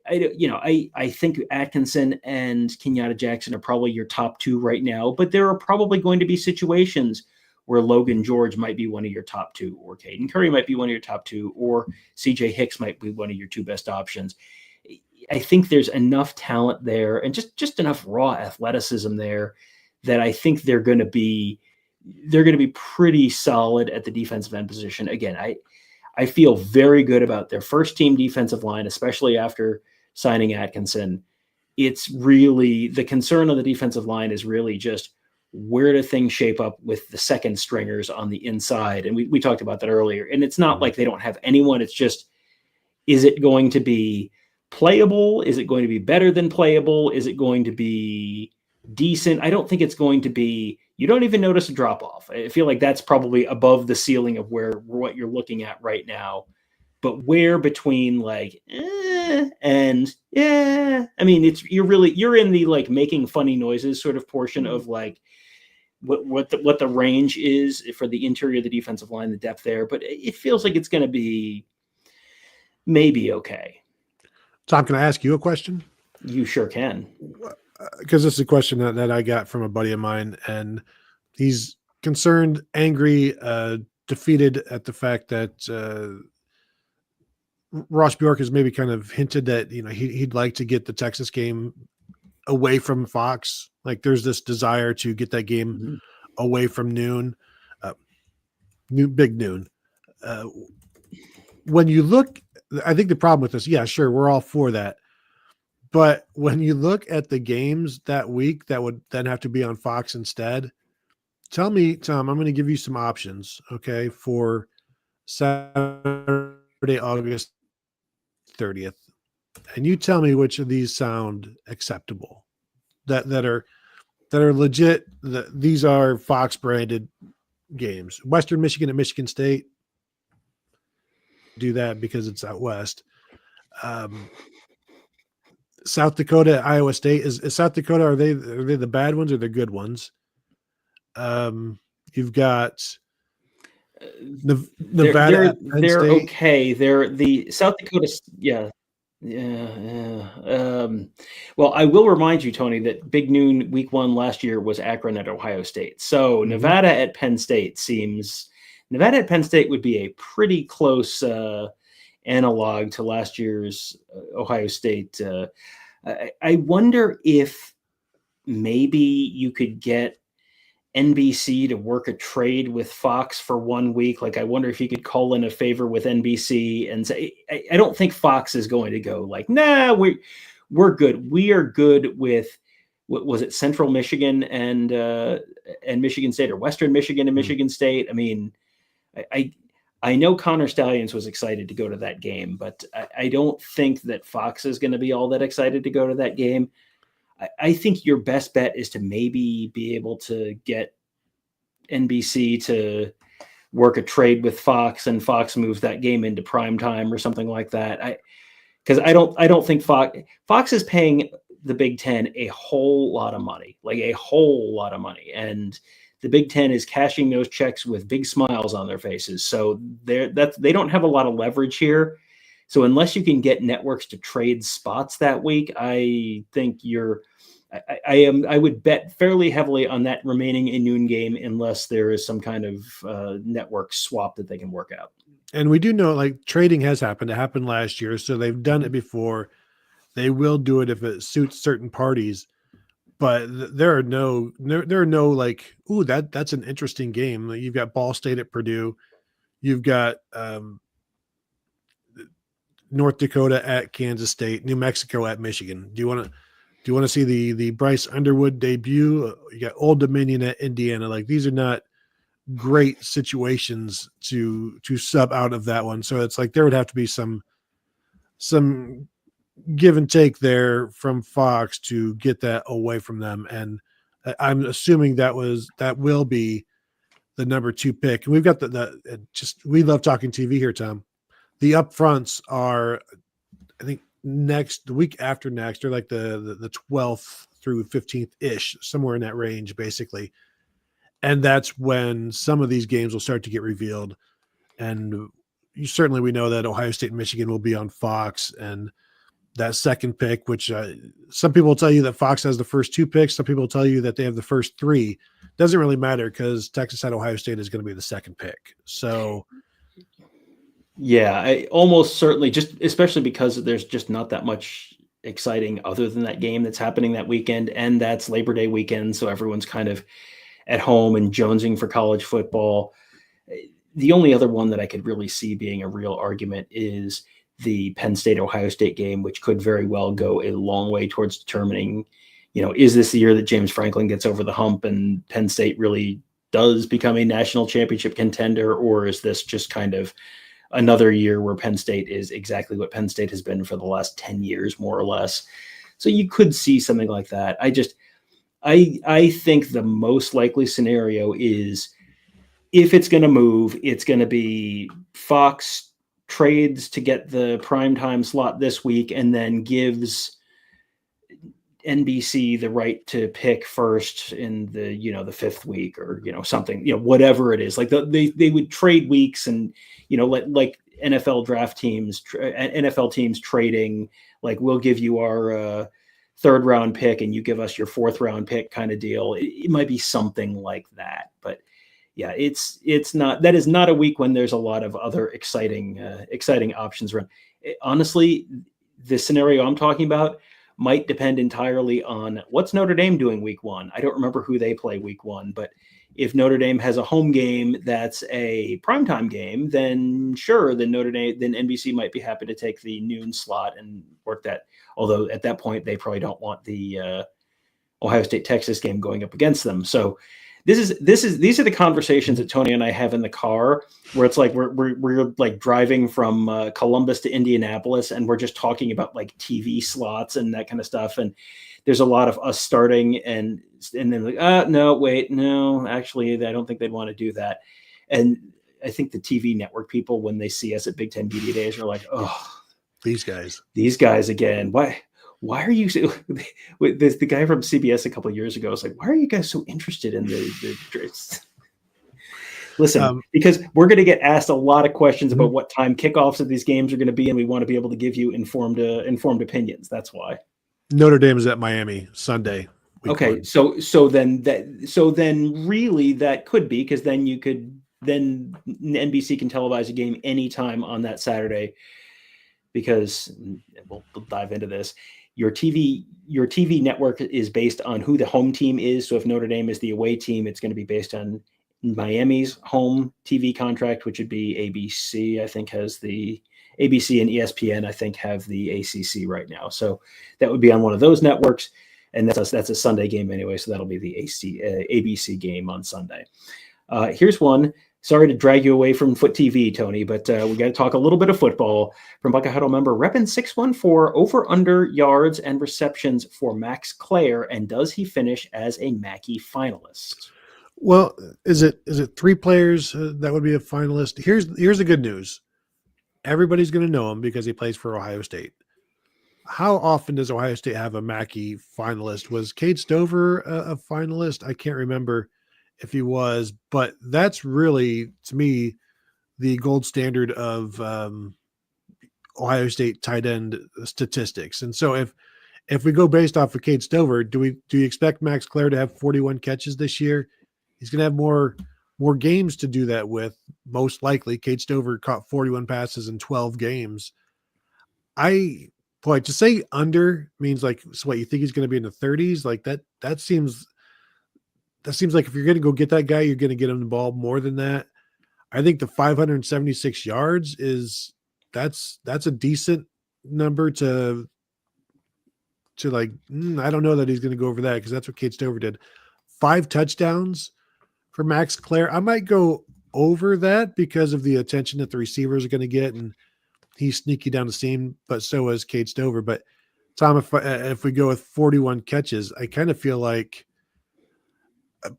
I think Atkinson and Kenyatta Jackson are probably your top 2 right now, but there are probably going to be situations where Logan George might be one of your top 2, or Caden Curry might be one of your top 2, or CJ Hicks might be one of your 2 best options. I think there's enough talent there and just enough raw athleticism there that I think they're going to be pretty solid at the defensive end position. Again, I feel very good about their first team defensive line, especially after signing Atkinson. It's really the concern on the defensive line is really just where do things shape up with the second stringers on the inside. And we talked about that earlier. And it's not like they don't have anyone. It's just, is it going to be playable? Is it going to be better than playable? Is it going to be decent? I don't think it's going to be, you don't even notice a drop off. I feel like that's probably above the ceiling of what you're looking at right now. But where between like and yeah, I mean, you're in the like making funny noises sort of portion of like what the range is for the interior of the defensive line, the depth there. But it feels like it's going to be maybe okay. Tom, can I ask you a question? You sure can. Because this is a question that I got from a buddy of mine, and he's concerned, angry, defeated at the fact that Ross Bjork has maybe kind of hinted that he'd like to get the Texas game away from Fox. Like there's this desire to get that game away from noon, big noon. When you look, I think the problem with this, yeah, sure, we're all for that. But when you look at the games that week that would then have to be on Fox instead, tell me, Tom, I'm going to give you some options, okay, for Saturday, August 30th. And you tell me which of these sound acceptable, that are legit, that these are Fox branded games. Western Michigan at Michigan State. Do that because it's out west. South Dakota at Iowa State. Is South Dakota, are they the bad ones or the good ones? You've got Nevada. They're okay. They're the South Dakota. Yeah. Well, I will remind you, Tony, that Big Noon week 1 last year was Akron at Ohio State. So Nevada at Penn State would be a pretty close analog to last year's Ohio State. I wonder if maybe you could get NBC to work a trade with Fox for 1 week. Like, I wonder if you could call in a favor with NBC and say, I don't think Fox is going to go like, nah, we're good. We are good with, what was it, Central Michigan and Michigan State, or Western Michigan and Michigan State. I mean, I know Connor Stallions was excited to go to that game, but I don't think that Fox is going to be all that excited to go to that game. I think your best bet is to maybe be able to get NBC to work a trade with Fox, and Fox moves that game into prime time or something like that. Because I don't think Fox is paying the Big Ten a whole lot of money, and the Big Ten is cashing those checks with big smiles on their faces. So they don't have a lot of leverage here. So unless you can get networks to trade spots that week, I think I would bet fairly heavily on that remaining a noon game, unless there is some kind of network swap that they can work out. And we do know like trading has happened. It happened last year, so they've done it before. They will do it if it suits certain parties. But there are no like, ooh, that's an interesting game. You've got Ball State at Purdue. You've got North Dakota at Kansas State, New Mexico at Michigan. Do you want to see the Bryce Underwood debut? You got Old Dominion at Indiana. Like these are not great situations to sub out of that one. So it's like there would have to be some give and take there from Fox to get that away from them. And I'm assuming that will be the number 2 pick. And we've got we love talking TV here, Tom. The upfronts are, I think, the week after next, or like the 12th through 15th ish, somewhere in that range, basically. And that's when some of these games will start to get revealed. And we know that Ohio State and Michigan will be on Fox, and that second pick, which some people will tell you that Fox has the first 2 picks. Some people will tell you that they have the first 3. Doesn't really matter because Texas at Ohio State is going to be the second pick. So, yeah, I almost certainly, just especially because there's just not that much exciting other than that game that's happening that weekend, and that's Labor Day weekend, so everyone's kind of at home and jonesing for college football. The only other one that I could really see being a real argument is the Penn State-Ohio State game, which could very well go a long way towards determining, is this the year that James Franklin gets over the hump and Penn State really does become a national championship contender, or is this just kind of another year where Penn State is exactly what Penn State has been for the last 10 years, more or less? So you could see something like that. I think the most likely scenario is, if it's going to move, it's going to be Fox trades to get the primetime slot this week and then gives NBC the right to pick first in the, the 5th week, or, something, whatever it is. Like they would trade weeks, and, like NFL draft teams, NFL teams trading, like, we'll give you our 3rd round pick and you give us your 4th round pick kind of deal. It might be something like that, but yeah, that is not a week when there's a lot of other exciting options around. Honestly, the scenario I'm talking about might depend entirely on what's Notre Dame doing week 1. I don't remember who they play week 1, but if Notre Dame has a home game that's a primetime game, then sure, then NBC might be happy to take the noon slot and work that. Although at that point, they probably don't want the Ohio State-Texas game going up against them. So these are the conversations that Tony and I have in the car, where it's like we're like driving from Columbus to Indianapolis, and we're just talking about like TV slots and that kind of stuff. And there's a lot of us starting and then like, no, wait, no, actually, I don't think they'd want to do that. And I think the TV network people, when they see us at Big Ten Media Days, are like, oh, these guys again. Why are you the guy from CBS a couple of years ago was like, why are you guys so interested in the listen, because we're going to get asked a lot of questions about what time kickoffs of these games are going to be, and we want to be able to give you informed opinions. That's why. Notre Dame is at Miami Sunday. Okay, so then really that could be, because then NBC can televise a game anytime on that Saturday, because we'll dive into this. Your TV network is based on who the home team is. So if Notre Dame is the away team, it's going to be based on Miami's home TV contract, which would be ABC. I think has the ABC, and ESPN, I think, have the ACC right now. So that would be on one of those networks, and that's a Sunday game anyway. So that'll be the ABC game on Sunday. Here's one. Sorry to drag you away from Foot TV, Tony, but we got to talk a little bit of football. From Buckeye Huddle member Reppin 614, over/under yards and receptions for Max Klare, and does he finish as a Mackey finalist? Well, is it 3 players that would be a finalist? Here's the good news. Everybody's going to know him because he plays for Ohio State. How often does Ohio State have a Mackey finalist? Was Cade Stover a finalist? I can't remember if he was, but that's really, to me, the gold standard of Ohio State tight end statistics. And so if we go based off of Cade Stover, do you expect Max Klare to have 41 catches this year? He's going to have more more games to do that with. Most likely, Cade Stover caught 41 passes in 12 games. To say under means like, so what, you think he's going to be in the 30s? Like that seems like if you're going to go get that guy, you're going to get him the ball more than that. I think the 576 yards that's a decent number to like, I don't know that he's going to go over that, because that's what Cade Stover did. 5 touchdowns for Max Klare. I might go over that because of the attention that the receivers are going to get, and he's sneaky down the seam, but so is Cade Stover. But Tom, if we go with 41 catches, I kind of feel like,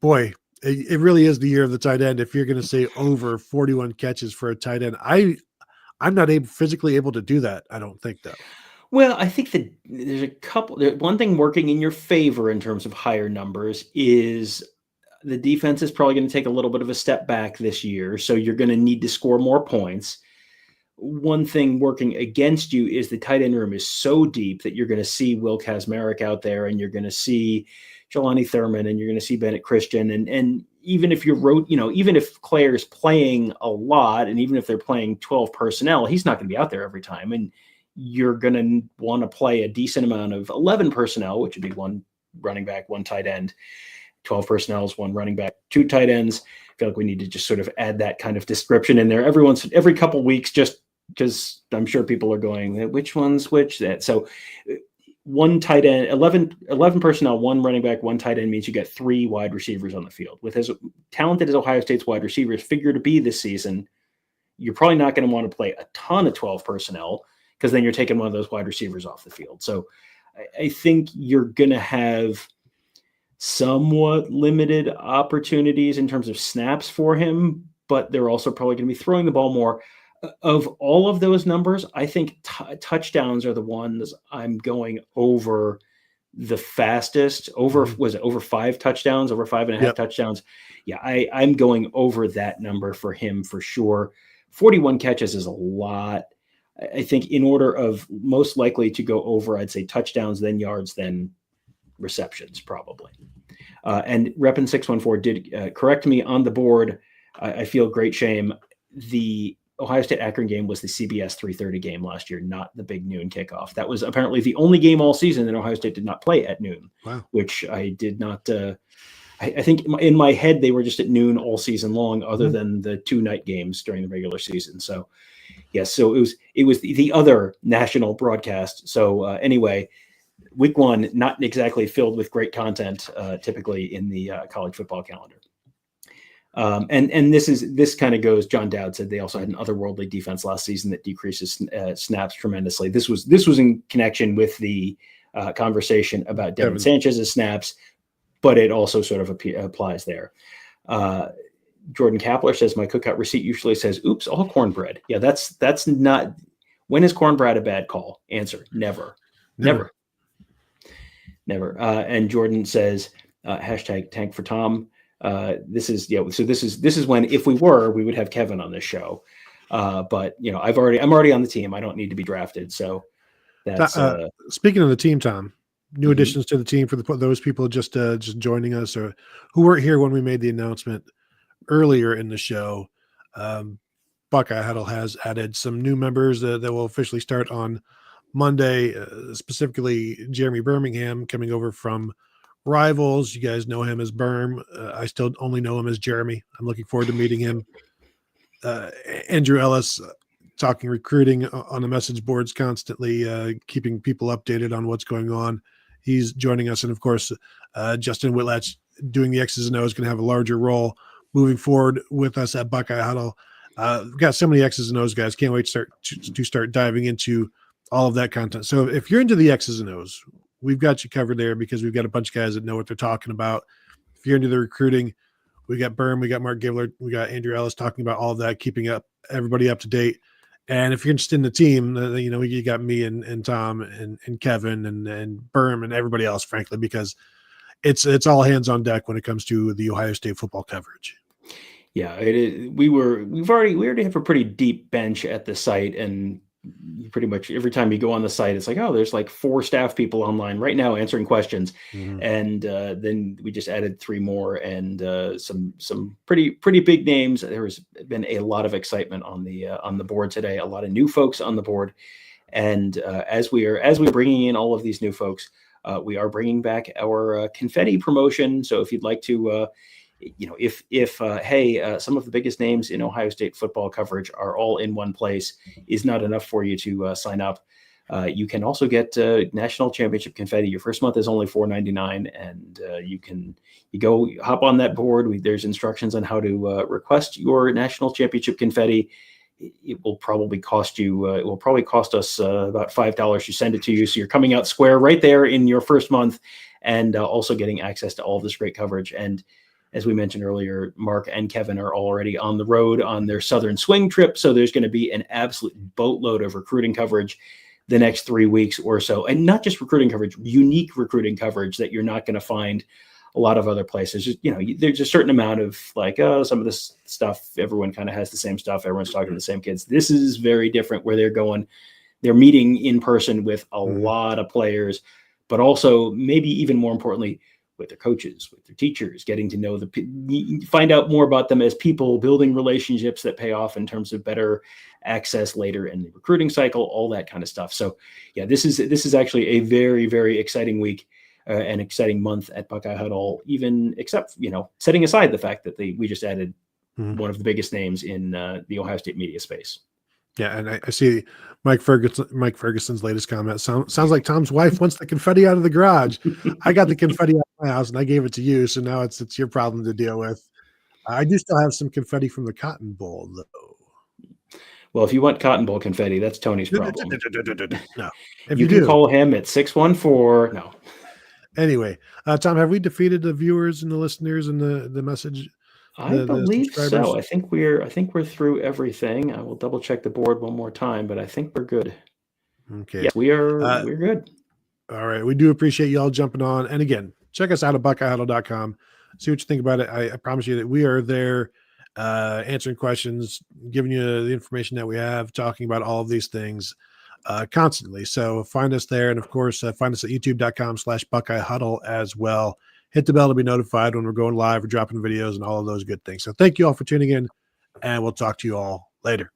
boy, it really is the year of the tight end. If you're going to say over 41 catches for a tight end, I'm not physically able to do that. I don't think, though. Well, I think that there's a couple. One thing working in your favor in terms of higher numbers is the defense is probably going to take a little bit of a step back this year, so you're going to need to score more points. One thing working against you is the tight end room is so deep that you're going to see Will Kazmarek out there, and you're going to see Jelani Thurman, and you're going to see Bennett Christian. And even if even if Klare is playing a lot, and even if they're playing 12 personnel, he's not going to be out there every time. And you're going to want to play a decent amount of 11 personnel, which would be 1 running back, 1 tight end. 12 personnel is 1 running back, 2 tight ends. I feel like we need to just sort of add that kind of description in there every couple weeks, just because I'm sure people are going, which one's which? That so 1 tight end, 11 personnel, 1 running back, 1 tight end means you get 3 wide receivers on the field. With as talented as Ohio State's wide receivers figure to be this season, you're probably not going to want to play a ton of 12 personnel, because then you're taking one of those wide receivers off the field. So I think you're going to have somewhat limited opportunities in terms of snaps for him, but they're also probably going to be throwing the ball more. Of all of those numbers, I think touchdowns are the ones I'm going over the fastest. Was it over 5 touchdowns, over 5.5 touchdowns? Yeah, I'm going over that number for him for sure. 41 catches is a lot. I think in order of most likely to go over, I'd say touchdowns, then yards, then receptions, probably. And Reppin 614 did correct me on the board. I feel great shame. The Ohio State Akron game was the CBS 3:30 game last year, not the big noon kickoff. That was apparently the only game all season that Ohio State did not play at noon. Wow. Which I did not. I think in my head they were just at noon all season long, other than the 2 night games during the regular season. So yes, so it was the other national broadcast. So anyway, week 1 not exactly filled with great content typically in the college football calendar. And this kind of goes. John Dowd said they also had an otherworldly defense last season that decreases snaps tremendously. This was in connection with the conversation about Devin Sanchez's snaps, but it also sort of applies there. Jordan Kapler says my cookout receipt usually says, "Oops, all cornbread." Yeah, that's not. When is cornbread a bad call? Answer: never. And Jordan says hashtag tank for Tom. This is when, if we would have Kevin on this show. But I'm already on the team. I don't need to be drafted. So that's speaking of the team, Tom, new additions to the team for those people just joining us or who weren't here when we made the announcement earlier in the show. Buckeye Huddle has added some new members that will officially start on Monday, specifically Jeremy Birmingham coming over from Rivals. You guys know him as Berm. I still only know him as Jeremy. I'm looking forward to meeting him. Andrew Ellis, talking recruiting on the message boards constantly, keeping people updated on what's going on. He's joining us. And of course, Justin Whitlatch doing the X's and O's, going to have a larger role moving forward with us at Buckeye Huddle. We've got so many X's and O's, guys. Can't wait to start diving into all of that content. So if you're into the X's and O's, we've got you covered there because we've got a bunch of guys that know what they're talking about. If you're into the recruiting, we got Berm, we got Mark Givler, we got Andrew Ellis talking about all of that, keeping everybody up to date. And if you're interested in the team, you got me and Tom and Kevin and Berm and everybody else, frankly, because it's all hands on deck when it comes to the Ohio State football coverage. Yeah, it is. We already have a pretty deep bench at the site, and you pretty much every time you go on the site, it's like, oh, there's like 4 staff people online right now answering questions. And then we just added 3 more and some pretty big names. There has been a lot of excitement on the board today, a lot of new folks on the board. And as we're bringing in all of these new folks, we are bringing back our confetti promotion. So if you'd like to, if some of the biggest names in Ohio State football coverage are all in one place, is not enough for you to sign up. You can also get national championship confetti. Your first month is only $4.99, and you go hop on that board. There's instructions on how to request your national championship confetti. It will probably cost you. It will probably cost us about $5 to send it to you. So you're coming out square right there in your first month, and also getting access to all of this great coverage. And as we mentioned earlier, Mark and Kevin are already on the road on their Southern Swing trip. So there's going to be an absolute boatload of recruiting coverage the next 3 weeks or so. And not just recruiting coverage, unique recruiting coverage that you're not going to find a lot of other places. There's a certain amount of like, some of this stuff, everyone kind of has the same stuff. Everyone's talking to the same kids. This is very different, where they're meeting in person with a lot of players, but also maybe even more importantly, with their coaches, with their teachers, getting to know find out more about them as people, building relationships that pay off in terms of better access later in the recruiting cycle, all that kind of stuff. So yeah, this is actually a very, very exciting week, an exciting month at Buckeye Huddle, even except, setting aside the fact that we just added one of the biggest names in the Ohio State media space. Yeah, and I see Mike Ferguson's latest comment. Sounds like Tom's wife wants the confetti out of the garage. I got the confetti out of my house and I gave it to you, so now it's your problem to deal with. I do still have some confetti from the Cotton Bowl, though. Well, if you want Cotton Bowl confetti, that's Tony's problem. No, you can call him at 614. No. Anyway, Tom, have we defeated the viewers and the listeners and the message? I believe so. I think we're through everything. I will double check the board one more time, but I think we're good. Okay. Yes, we're good. All right. We do appreciate you all jumping on. And again, check us out at BuckeyeHuddle.com. See what you think about it. I promise you that we are there answering questions, giving you the information that we have, talking about all of these things constantly. So find us there. And of course, find us at youtube.com/BuckeyeHuddle as well. Hit the bell to be notified when we're going live or dropping videos and all of those good things. So thank you all for tuning in, and we'll talk to you all later.